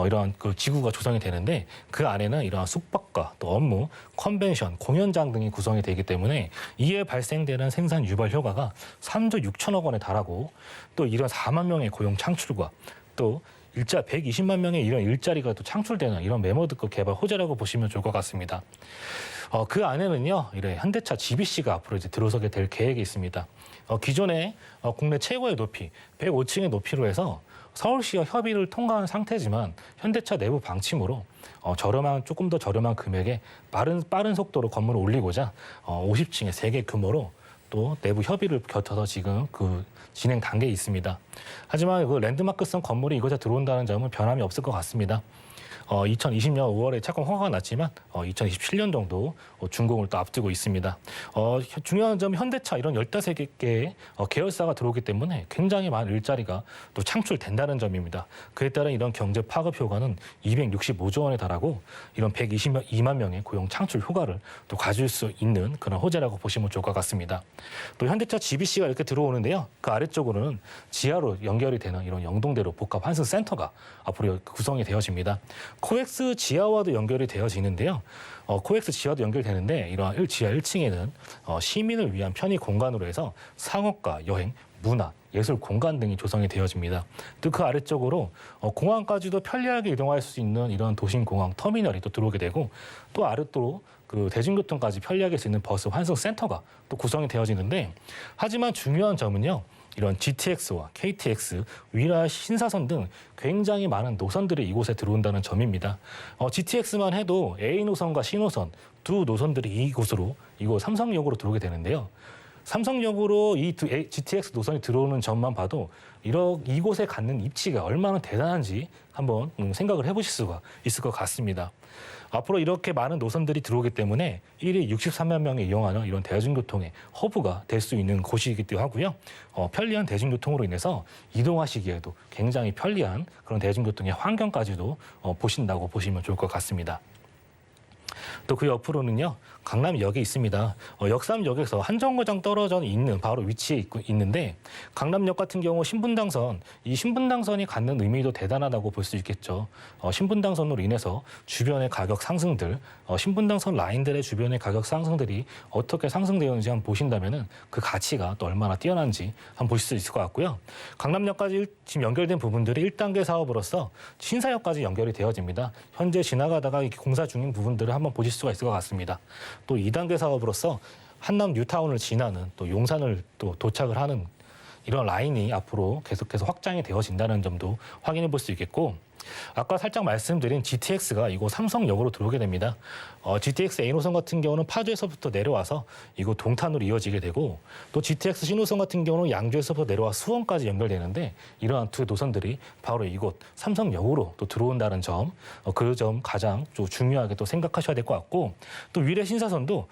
이러한 그 지구가 조성이 되는데 그 안에는 이러한 숙박과 또 업무, 컨벤션, 공연장 등이 구성이 되기 때문에 이에 발생되는 생산 유발 효과가 3조 6천억 원에 달하고 또 이런 4만 명의 고용 창출과 또 120만 명의 이런 일자리가 또 창출되는 이런 메모드급 개발 호재라고 보시면 좋을 것 같습니다. 그 안에는요, 이래 현대차 GBC가 앞으로 이제 들어서게 될 계획이 있습니다. 기존에 국내 최고의 높이 105층의 높이로 해서 서울시와 협의를 통과한 상태지만 현대차 내부 방침으로 조금 더 저렴한 금액에 빠른 속도로 건물을 올리고자 50층의 3개 규모로 또 내부 협의를 거쳐서 지금 그 진행 단계에 있습니다. 하지만 그 랜드마크성 건물이 이곳에 들어온다는 점은 변함이 없을 것 같습니다. 2020년 5월에 착공 허가가 났지만 2027년 정도 준공을 또 앞두고 있습니다. 중요한 점은 현대차 이런 15개의 계열사가 들어오기 때문에 굉장히 많은 일자리가 또 창출된다는 점입니다. 그에 따른 이런 경제 파급 효과는 265조 원에 달하고 이런 122만 명의 고용 창출 효과를 또 가질 수 있는 그런 호재라고 보시면 좋을 것 같습니다. 또 현대차 GBC가 이렇게 들어오는데요. 그 아래쪽으로는 지하로 연결이 되는 이런 영동대로 복합 환승 센터가 앞으로 구성이 되어집니다. 코엑스 지하와도 연결이 되어지는데요. 코엑스 지하도 연결되는데 이러한 지하 1층에는 시민을 위한 편의 공간으로 해서 상업과 여행, 문화, 예술 공간 등이 조성이 되어집니다. 또 그 아래쪽으로 공항까지도 편리하게 이동할 수 있는 이런 도심공항 터미널이 또 들어오게 되고 또 아래쪽으로 그 대중교통까지 편리하게 할 수 있는 버스 환승 센터가 또 구성이 되어지는데 하지만 중요한 점은요. 이런 GTX와 KTX, 위라 신사선 등 굉장히 많은 노선들이 이곳에 들어온다는 점입니다. GTX만 해도 A 노선과 C 노선 두 노선들이 이곳 삼성역으로 들어오게 되는데요. 삼성역으로 이 두 GTX 노선이 들어오는 점만 봐도 이곳에 갖는 입지가 얼마나 대단한지 한번 생각을 해보실 수가 있을 것 같습니다. 앞으로 이렇게 많은 노선들이 들어오기 때문에 1일 63만 명이 이용하는 이런 대중교통의 허브가 될 수 있는 곳이기도 하고요. 편리한 대중교통으로 인해서 이동하시기에도 굉장히 편리한 그런 대중교통의 환경까지도 보신다고 보시면 좋을 것 같습니다. 또 그 옆으로는요, 강남역이 있습니다. 역삼역에서 한정거장 떨어져 있는 바로 위치에 있는데 강남역 같은 경우 신분당선, 이 신분당선이 갖는 의미도 대단하다고 볼 수 있겠죠. 신분당선으로 인해서 주변의 가격 상승들, 신분당선 라인들의 주변의 가격 상승들이 어떻게 상승되었는지 한번 보신다면은 그 가치가 또 얼마나 뛰어난지 한번 보실 수 있을 것 같고요. 강남역까지 지금 연결된 부분들이 1단계 사업으로서 신사역까지 연결이 되어집니다. 현재 지나가다가 공사 중인 부분들을 한번 보실 수가 있을 것 같습니다. 또 2단계 사업으로서 한남 뉴타운을 지나는 또 용산을 또 도착을 하는 이런 라인이 앞으로 계속해서 확장이 되어진다는 점도 확인해 볼 수 있겠고 아까 살짝 말씀드린 GTX가 이곳 삼성역으로 들어오게 됩니다. GTX A노선 같은 경우는 파주에서부터 내려와서 이곳 동탄으로 이어지게 되고 또 GTX C노선 같은 경우는 양주에서부터 내려와 수원까지 연결되는데 이러한 두 노선들이 바로 이곳 삼성역으로 또 들어온다는 점, 그 점 가장 좀 중요하게 또 생각하셔야 될 것 같고 또 위례 신사선도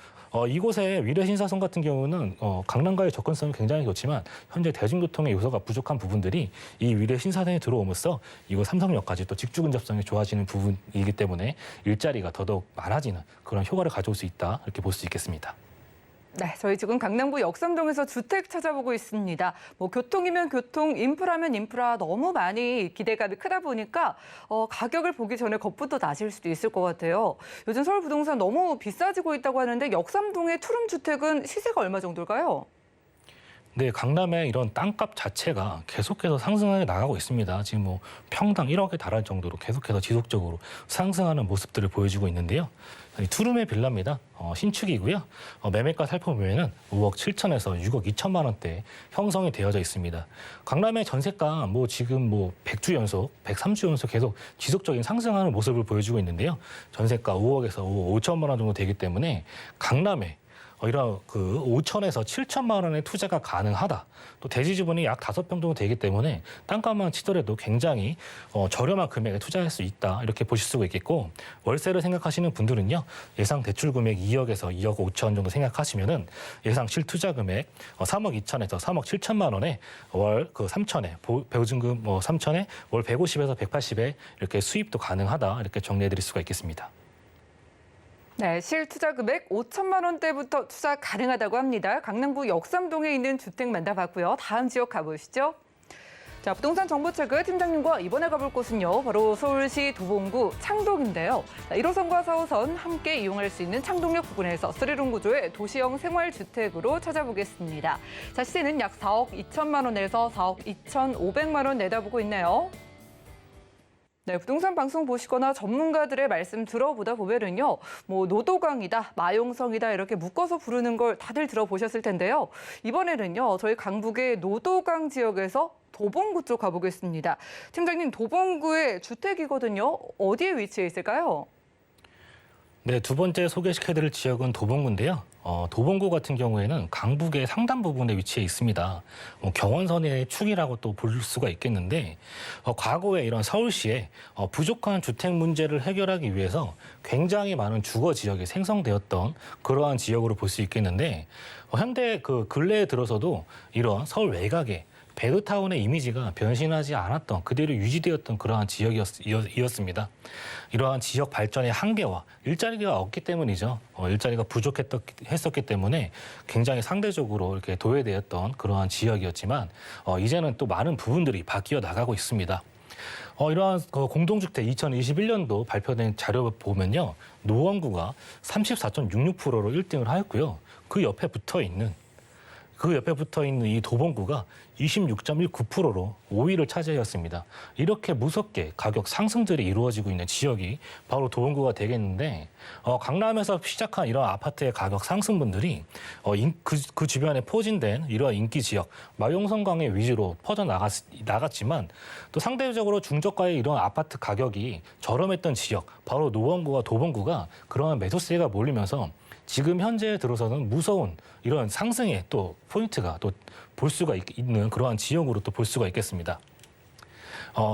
이곳에 위례 신사선 같은 경우는 강남과의 접근성이 굉장히 좋지만 현재 대중교통의 요소가 부족한 부분들이 이 위례 신사선에 들어오면서 이곳 삼성역까지 또 직주 근접성이 좋아지는 부분이기 때문에 일자리가 더더욱 많아지는 그런 효과를 가져올 수 있다 이렇게 볼 수 있겠습니다. 네, 저희 지금 강남구 역삼동에서 주택 찾아보고 있습니다. 뭐 교통이면 교통, 인프라면 인프라 너무 많이 기대감이 크다 보니까 가격을 보기 전에 겁부터 나실 수도 있을 것 같아요. 요즘 서울 부동산 너무 비싸지고 있다고 하는데 역삼동의 투룸 주택은 시세가 얼마 정도일까요? 네, 강남의 이런 땅값 자체가 계속해서 상승해 나가고 있습니다. 지금 뭐 평당 1억에 달할 정도로 계속해서 지속적으로 상승하는 모습들을 보여주고 있는데요. 투룸의 빌라입니다. 신축이고요. 매매가 살펴보면은 5억 7천에서 6억 2천만 원대 형성이 되어져 있습니다. 강남의 전세가 지금 100주 연속, 103주 연속 계속 지속적인 상승하는 모습을 보여주고 있는데요. 전세가 5억에서 5억 5천만 원 정도 되기 때문에 강남에 이런 그 5천에서 7천만 원의 투자가 가능하다. 또 대지 지분이 약 5평 정도 되기 때문에 땅값만 치더라도 굉장히 저렴한 금액에 투자할 수 있다. 이렇게 보실 수가 있겠고, 월세를 생각하시는 분들은요, 예상 대출 금액 2억에서 2억 5천 정도 생각하시면은 예상 실투자 금액 3억 2천에서 3억 7천만 원에 월 그 3천에 보증금 3천에 월 150에서 180에 이렇게 수입도 가능하다. 이렇게 정리해 드릴 수가 있겠습니다. 네, 실투자 금액 5천만 원대부터 투자 가능하다고 합니다. 강남구 역삼동에 있는 주택 만나봤고요. 다음 지역 가보시죠. 자, 부동산 정보체크 팀장님과 이번에 가볼 곳은요, 바로 서울시 도봉구 창동인데요. 1호선과 4호선 함께 이용할 수 있는 창동역 부근에서 3룸 구조의 도시형 생활주택으로 찾아보겠습니다. 자, 시세는 약 4억 2천만 원에서 4억 2,500만 원 내다보고 있네요. 네, 부동산 방송 보시거나 전문가들의 말씀 들어보다 보면은요, 노도강이다, 마용성이다 이렇게 묶어서 부르는 걸 다들 들어보셨을 텐데요. 이번에는요, 저희 강북의 노도강 지역에서 도봉구 쪽 가보겠습니다. 팀장님, 도봉구의 주택이거든요. 어디에 위치해 있을까요? 네, 두 번째 소개시켜드릴 지역은 도봉구인데요. 도봉구 같은 경우에는 강북의 상단 부분에 위치해 있습니다. 경원선의 축이라고 또 볼 수가 있겠는데, 과거에 이런 서울시에 부족한 주택 문제를 해결하기 위해서 굉장히 많은 주거 지역이 생성되었던 그러한 지역으로 볼 수 있겠는데, 현대 그 근래에 들어서도 이런 서울 외곽에 베드타운의 이미지가 변신하지 않았던, 그대로 유지되었던 그러한 지역이었습니다. 이러한 지역 발전의 한계와 일자리가 없기 때문이죠. 일자리가 부족했었기 때문에 굉장히 상대적으로 이렇게 도외되었던 그러한 지역이었지만, 이제는 또 많은 부분들이 바뀌어 나가고 있습니다. 이러한 공동주택 2021년도 발표된 자료 보면요, 노원구가 34.66%로 1등을 하였고요. 그 옆에 붙어 있는 이 도봉구가 26.19%로 5위를 차지하였습니다. 이렇게 무섭게 가격 상승들이 이루어지고 있는 지역이 바로 도봉구가 되겠는데, 강남에서 시작한 이런 아파트의 가격 상승분들이 그 주변에 포진된 이러한 인기 지역, 마용성강의 위주로 나갔지만, 또 상대적으로 중저가의 이런 아파트 가격이 저렴했던 지역, 바로 노원구와 도봉구가 그러한 매수세가 몰리면서 지금 현재에 들어서는 무서운 이런 상승의 또 포인트가 또 볼 수가 있는 그러한 지역으로 또 볼 수가 있겠습니다.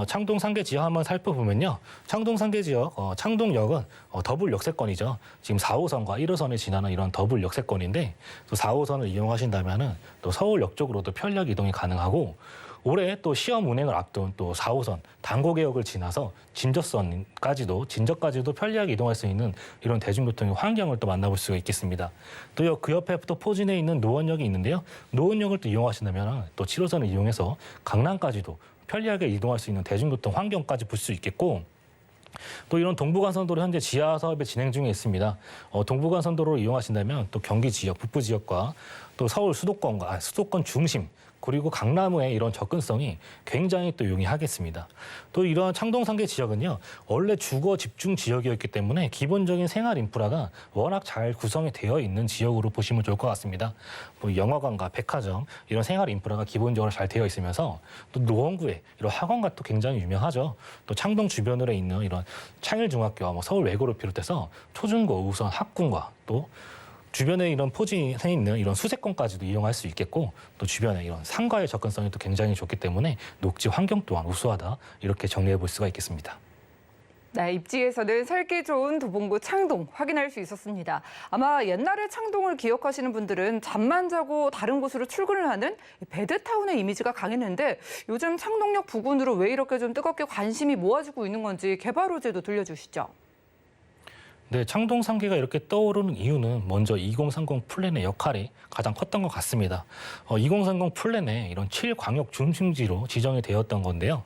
창동 상계 지역 한번 살펴보면요. 창동 상계 지역, 창동역은 더블 역세권이죠. 지금 4호선과 1호선에 지나는 이런 더블 역세권인데, 또 4호선을 이용하신다면은 또 서울역 쪽으로도 편리하게 이동이 가능하고, 올해 또 시험 운행을 앞둔 또 4호선 당고개역을 지나서 진저까지도 편리하게 이동할 수 있는 이런 대중교통의 환경을 또 만나볼 수가 있겠습니다. 또 그 옆에 또 포진해 있는 노원역이 있는데요. 노원역을 또 이용하신다면 또 7호선을 이용해서 강남까지도 편리하게 이동할 수 있는 대중교통 환경까지 볼 수 있겠고, 또 이런 동부간선도로 현재 지하 사업이 진행 중에 있습니다. 동부간선도로를 이용하신다면 또 경기 지역, 북부 지역과 또 서울 수도권 중심, 그리고 강남의 이런 접근성이 굉장히 또 용이하겠습니다. 또 이러한 창동상계 지역은요, 원래 주거 집중 지역이었기 때문에 기본적인 생활 인프라가 워낙 잘 구성이 되어 있는 지역으로 보시면 좋을 것 같습니다. 영화관과 백화점, 이런 생활 인프라가 기본적으로 잘 되어 있으면서, 또 노원구에 이런 학원가 또 굉장히 유명하죠. 또 창동 주변으로 있는 이런 창일중학교와 서울 외고를 비롯해서 초중고 우선 학군과 또 주변에 이런 포진해 있는 이런 수세권까지도 이용할 수 있겠고, 또 주변에 이런 상가의 접근성이 또 굉장히 좋기 때문에 녹지 환경 또한 우수하다, 이렇게 정리해 볼 수가 있겠습니다. 네, 입지에서는 살기 좋은 도봉구 창동 확인할 수 있었습니다. 아마 옛날에 창동을 기억하시는 분들은 잠만 자고 다른 곳으로 출근을 하는 배드타운의 이미지가 강했는데, 요즘 창동역 부근으로 왜 이렇게 좀 뜨겁게 관심이 모아지고 있는 건지 개발 호재도 들려주시죠. 네, 창동 상계가 이렇게 떠오르는 이유는 먼저 2030 플랜의 역할이 가장 컸던 것 같습니다. 2030 플랜에 이런 7광역 중심지로 지정이 되었던 건데요.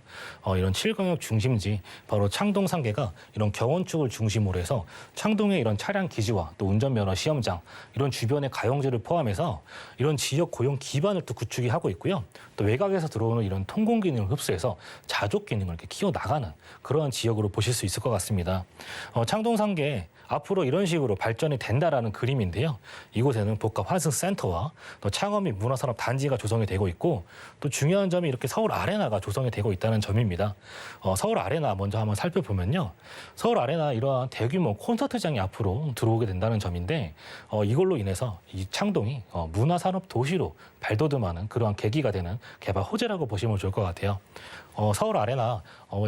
이런 7광역 중심지, 바로 창동 상계가 이런 경원축을 중심으로 해서 창동의 이런 차량 기지와 또 운전면허 시험장, 이런 주변의 가용지를 포함해서 이런 지역 고용 기반을 또 구축이 하고 있고요. 또 외곽에서 들어오는 이런 통공 기능을 흡수해서 자족 기능을 이렇게 키워나가는 그러한 지역으로 보실 수 있을 것 같습니다. 창동 상계 앞으로 이런 식으로 발전이 된다라는 그림인데요. 이곳에는 복합 환승센터와 또 창업 및 문화산업 단지가 조성이 되고 있고 또 중요한 점이 이렇게 서울 아레나가 조성이 되고 있다는 점입니다. 서울 아레나 먼저 한번 살펴보면요. 서울 아레나 이러한 대규모 콘서트장이 앞으로 들어오게 된다는 점인데 이걸로 인해서 이 창동이 문화산업 도시로 발돋움하는 그러한 계기가 되는 개발 호재라고 보시면 좋을 것 같아요. 서울 아레나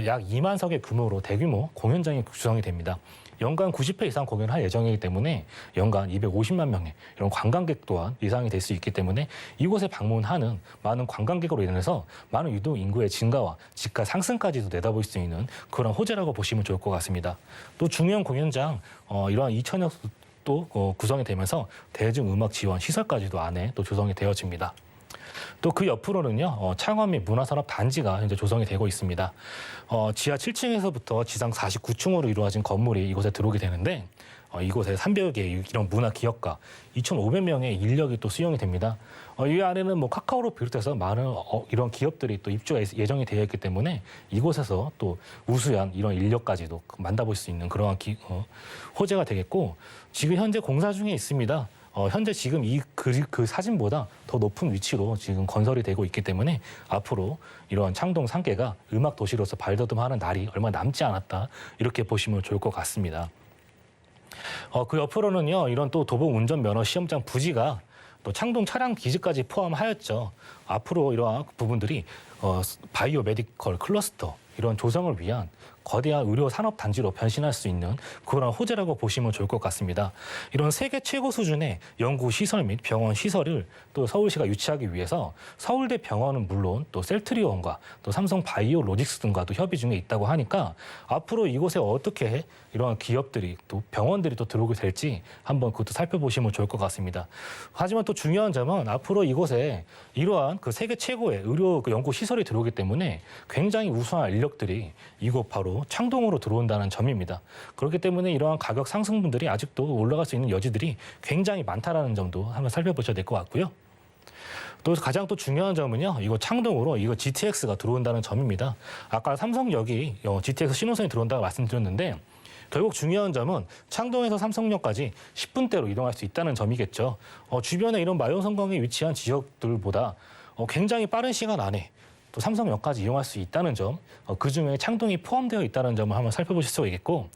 약 2만 석의 규모로 대규모 공연장이 구성이 됩니다. 연간 90회 이상 공연을 할 예정이기 때문에 연간 250만 명의 이런 관광객 또한 예상이 될 수 있기 때문에 이곳에 방문하는 많은 관광객으로 인해서 많은 유동 인구의 증가와 집가 상승까지도 내다볼 수 있는 그런 호재라고 보시면 좋을 것 같습니다. 또 중요한 공연장 이러한 2천여 또 구성이 되면서 대중음악 지원 시설까지도 안에 또 조성이 되어집니다. 또 그 옆으로는요, 창업 및 문화산업 단지가 현재 조성이 되고 있습니다. 지하 7층에서부터 지상 49층으로 이루어진 건물이 이곳에 들어오게 되는데, 이곳에 300여 개의 이런 문화 기업가 2,500명의 인력이 또 수용이 됩니다. 이 안에는 뭐 카카오를 비롯해서 많은 이런 기업들이 또 입주가 예정이 되어 있기 때문에 이곳에서 또 우수한 이런 인력까지도 만나볼 수 있는 그러한 호재가 되겠고, 지금 현재 공사 중에 있습니다. 현재 지금 그 사진보다 더 높은 위치로 지금 건설이 되고 있기 때문에 앞으로 이런 창동 상계가 음악 도시로서 발돋움하는 날이 얼마 남지 않았다 이렇게 보시면 좋을 것 같습니다. 그 옆으로는요, 이런 또 도봉 운전면허 시험장 부지가 또 창동 차량 기지까지 포함하였죠. 앞으로 이러한 부분들이 바이오 메디컬 클러스터 이런 조성을 위한 거대한 의료 산업 단지로 변신할 수 있는 그런 호재라고 보시면 좋을 것 같습니다. 이런 세계 최고 수준의 연구 시설 및 병원 시설을 또 서울시가 유치하기 위해서 서울대 병원은 물론 또 셀트리온과 또 삼성 바이오 로직스 등과도 협의 중에 있다고 하니까 앞으로 이곳에 어떻게 이러한 기업들이 또 병원들이 또 들어오게 될지 한번 그것도 살펴보시면 좋을 것 같습니다. 하지만 또 중요한 점은 앞으로 이곳에 이러한 그 세계 최고의 의료 연구 시설이 들어오기 때문에 굉장히 우수한 인력들이 이곳 바로 창동으로 들어온다는 점입니다. 그렇기 때문에 이러한 가격 상승분들이 아직도 올라갈 수 있는 여지들이 굉장히 많다라는 점도 한번 살펴보셔야 될 것 같고요. 또 가장 또 중요한 점은요, 이거 창동으로 이거 GTX가 들어온다는 점입니다. 아까 삼성역이 GTX 신호선이 들어온다고 말씀드렸는데 결국 중요한 점은 창동에서 삼성역까지 10분대로 이동할 수 있다는 점이겠죠. 주변에 이런 마요성광에 위치한 지역들보다 굉장히 빠른 시간 안에 또 삼성역까지 이용할 수 있다는 점, 그중에 창동이 포함되어 있다는 점을 한번 살펴보실 수가 있겠고,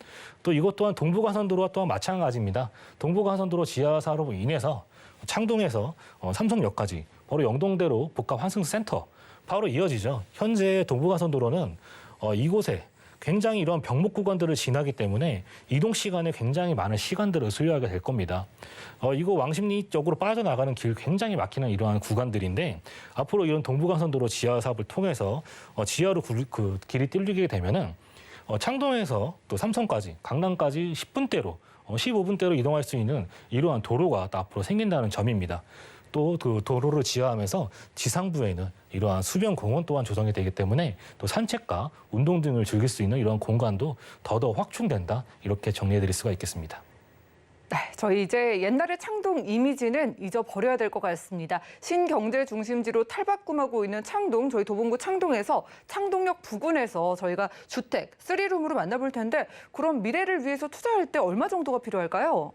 또 이것 또한 동부가선도로와 또한 마찬가지입니다. 동부가선도로 지하사로 인해서 창동에서 삼성역까지 바로 영동대로 복합환승센터 바로 이어지죠. 현재 동부가선도로는 이곳에 굉장히 이런 병목 구간들을 지나기 때문에 이동 시간에 굉장히 많은 시간들을 소요하게 될 겁니다. 이거 왕십리 쪽으로 빠져나가는 길 굉장히 막히는 이러한 구간들인데 앞으로 이런 동부간선도로 지하 사업을 통해서 지하로 그 길이 뚫리게 되면은 창동에서 또 삼성까지 강남까지 10분대로 15분대로 이동할 수 있는 이러한 도로가 또 앞으로 생긴다는 점입니다. 또 그 도로를 지하하면서 지상부에는 이러한 수변 공원 또한 조성이 되기 때문에 또 산책과 운동 등을 즐길 수 있는 이런 공간도 더더욱 확충된다 이렇게 정리해드릴 수가 있겠습니다. 네, 저희 이제 옛날의 창동 이미지는 잊어버려야 될 것 같습니다. 신경제 중심지로 탈바꿈하고 있는 창동, 저희 도봉구 창동에서 창동역 부근에서 저희가 주택, 3룸으로 만나볼 텐데 그럼 미래를 위해서 투자할 때 얼마 정도가 필요할까요?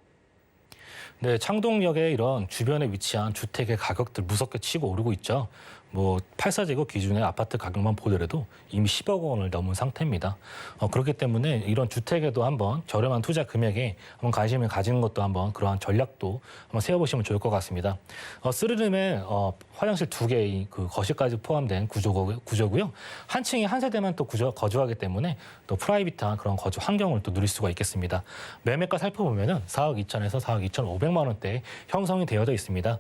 네, 창동역에 이런 주변에 위치한 주택의 가격들 무섭게 치고 오르고 있죠. 뭐 8사제곱 기준의 아파트 가격만 보더라도 이미 10억 원을 넘은 상태입니다. 그렇기 때문에 이런 주택에도 한번 저렴한 투자 금액에 한번 관심을 가지는 것도 한번 그러한 전략도 한번 세워보시면 좋을 것 같습니다. 3룸에 화장실 2개의 그 거실까지 포함된 구조고요. 한 층에 한 세대만 또 거주하기 때문에 또 프라이빗한 그런 거주 환경을 또 누릴 수가 있겠습니다. 매매가 살펴보면은 4억 2천에서 4억 2,500만 원대 형성이 되어져 있습니다.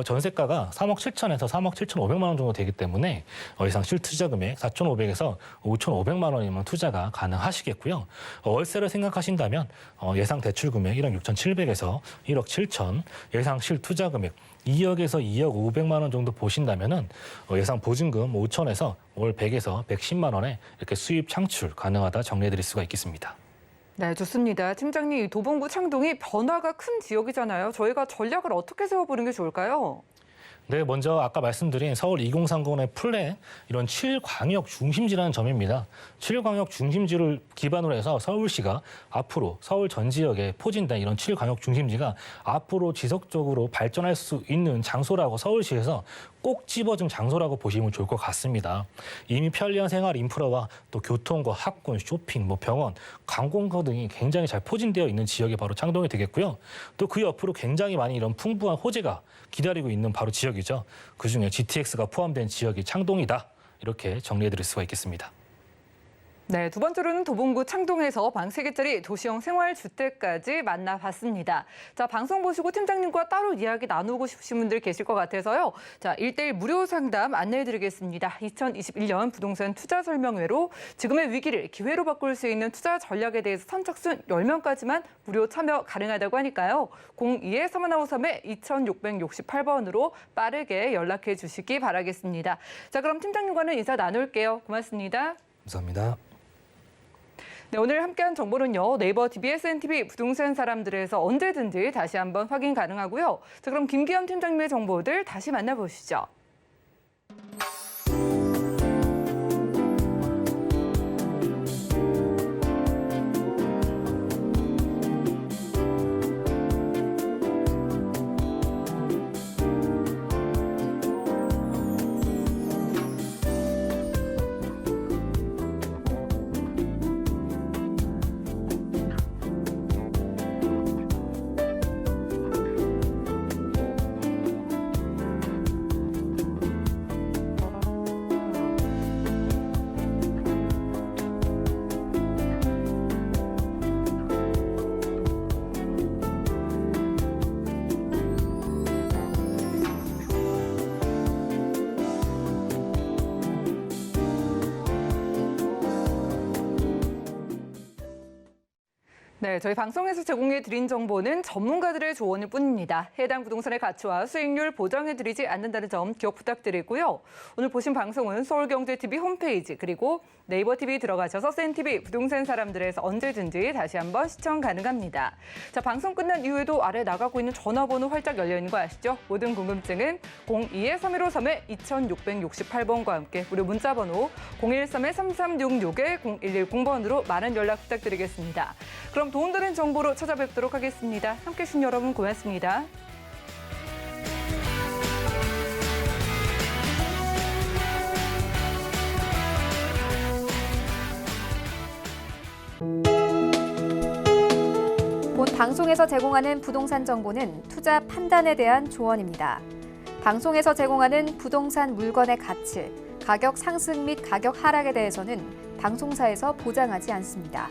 전세가가 3억 7천에서 3억 7,500만 원 정도 되기 때문에 예상 실투자 금액 4,500에서 5,500만 원이면 투자가 가능하시겠고요. 월세를 생각하신다면 예상 대출 금액 1억 6,700에서 1억 7천, 예상 실투자 금액 2억에서 2억 500만 원 정도 보신다면은 예상 보증금 5천에서 월 100에서 110만 원에 이렇게 수입 창출 가능하다 정리해드릴 수가 있겠습니다. 네, 좋습니다. 팀장님, 도봉구 창동이 변화가 큰 지역이잖아요. 저희가 전략을 어떻게 세워보는 게 좋을까요? 네, 먼저 아까 말씀드린 서울 2030의 플랜, 이런 7광역 중심지라는 점입니다. 7광역 중심지를 기반으로 해서 서울시가 앞으로 서울 전 지역에 포진된 이런 7광역 중심지가 앞으로 지속적으로 발전할 수 있는 장소라고 서울시에서 꼭 집어준 장소라고 보시면 좋을 것 같습니다. 이미 편리한 생활 인프라와 또 교통과 학군, 쇼핑, 병원, 관공서 등이 굉장히 잘 포진되어 있는 지역이 바로 창동이 되겠고요. 또 그 옆으로 굉장히 많이 이런 풍부한 호재가 기다리고 있는 바로 지역이죠. 그중에 GTX가 포함된 지역이 창동이다. 이렇게 정리해드릴 수가 있겠습니다. 네, 두 번째로는 도봉구 창동에서 방 3개짜리 도시형 생활주택까지 만나봤습니다. 자, 방송 보시고 팀장님과 따로 이야기 나누고 싶으신 분들 계실 것 같아서요. 자, 1:1 무료 상담 안내해드리겠습니다. 2021년 부동산 투자 설명회로 지금의 위기를 기회로 바꿀 수 있는 투자 전략에 대해서 선착순 10명까지만 무료 참여 가능하다고 하니까요. 02-315-2668번으로 빠르게 연락해 주시기 바라겠습니다. 자, 그럼 팀장님과는 인사 나눌게요. 고맙습니다. 감사합니다. 네, 오늘 함께한 정보는요. 네이버 TV, SNTV 부동산 사람들에서 언제든지 다시 한번 확인 가능하고요. 자, 그럼 김기현 팀장님의 정보들 다시 만나보시죠. 네, 저희 방송에서 제공해드린 정보는 전문가들의 조언일 뿐입니다. 해당 부동산의 가치와 수익률 보장해드리지 않는다는 점 기억 부탁드리고요. 오늘 보신 방송은 서울경제TV 홈페이지 그리고 네이버 TV 들어가셔서 SNTV 부동산 사람들에서 언제든지 다시 한번 시청 가능합니다. 자, 방송 끝난 이후에도 아래 나가고 있는 전화번호 활짝 열려 있는 거 아시죠? 모든 궁금증은 02-3153-2668번과 함께 무료 문자번호 013-3366-0110번으로 많은 연락 부탁드리겠습니다. 그럼 도움되는 정보로 찾아뵙도록 하겠습니다. 함께해 주신 여러분 고맙습니다. 본 방송에서 제공하는 부동산 정보는 투자 판단에 대한 조언입니다. 방송에서 제공하는 부동산 물건의 가치, 가격 상승 및 가격 하락에 대해서는 방송사에서 보장하지 않습니다.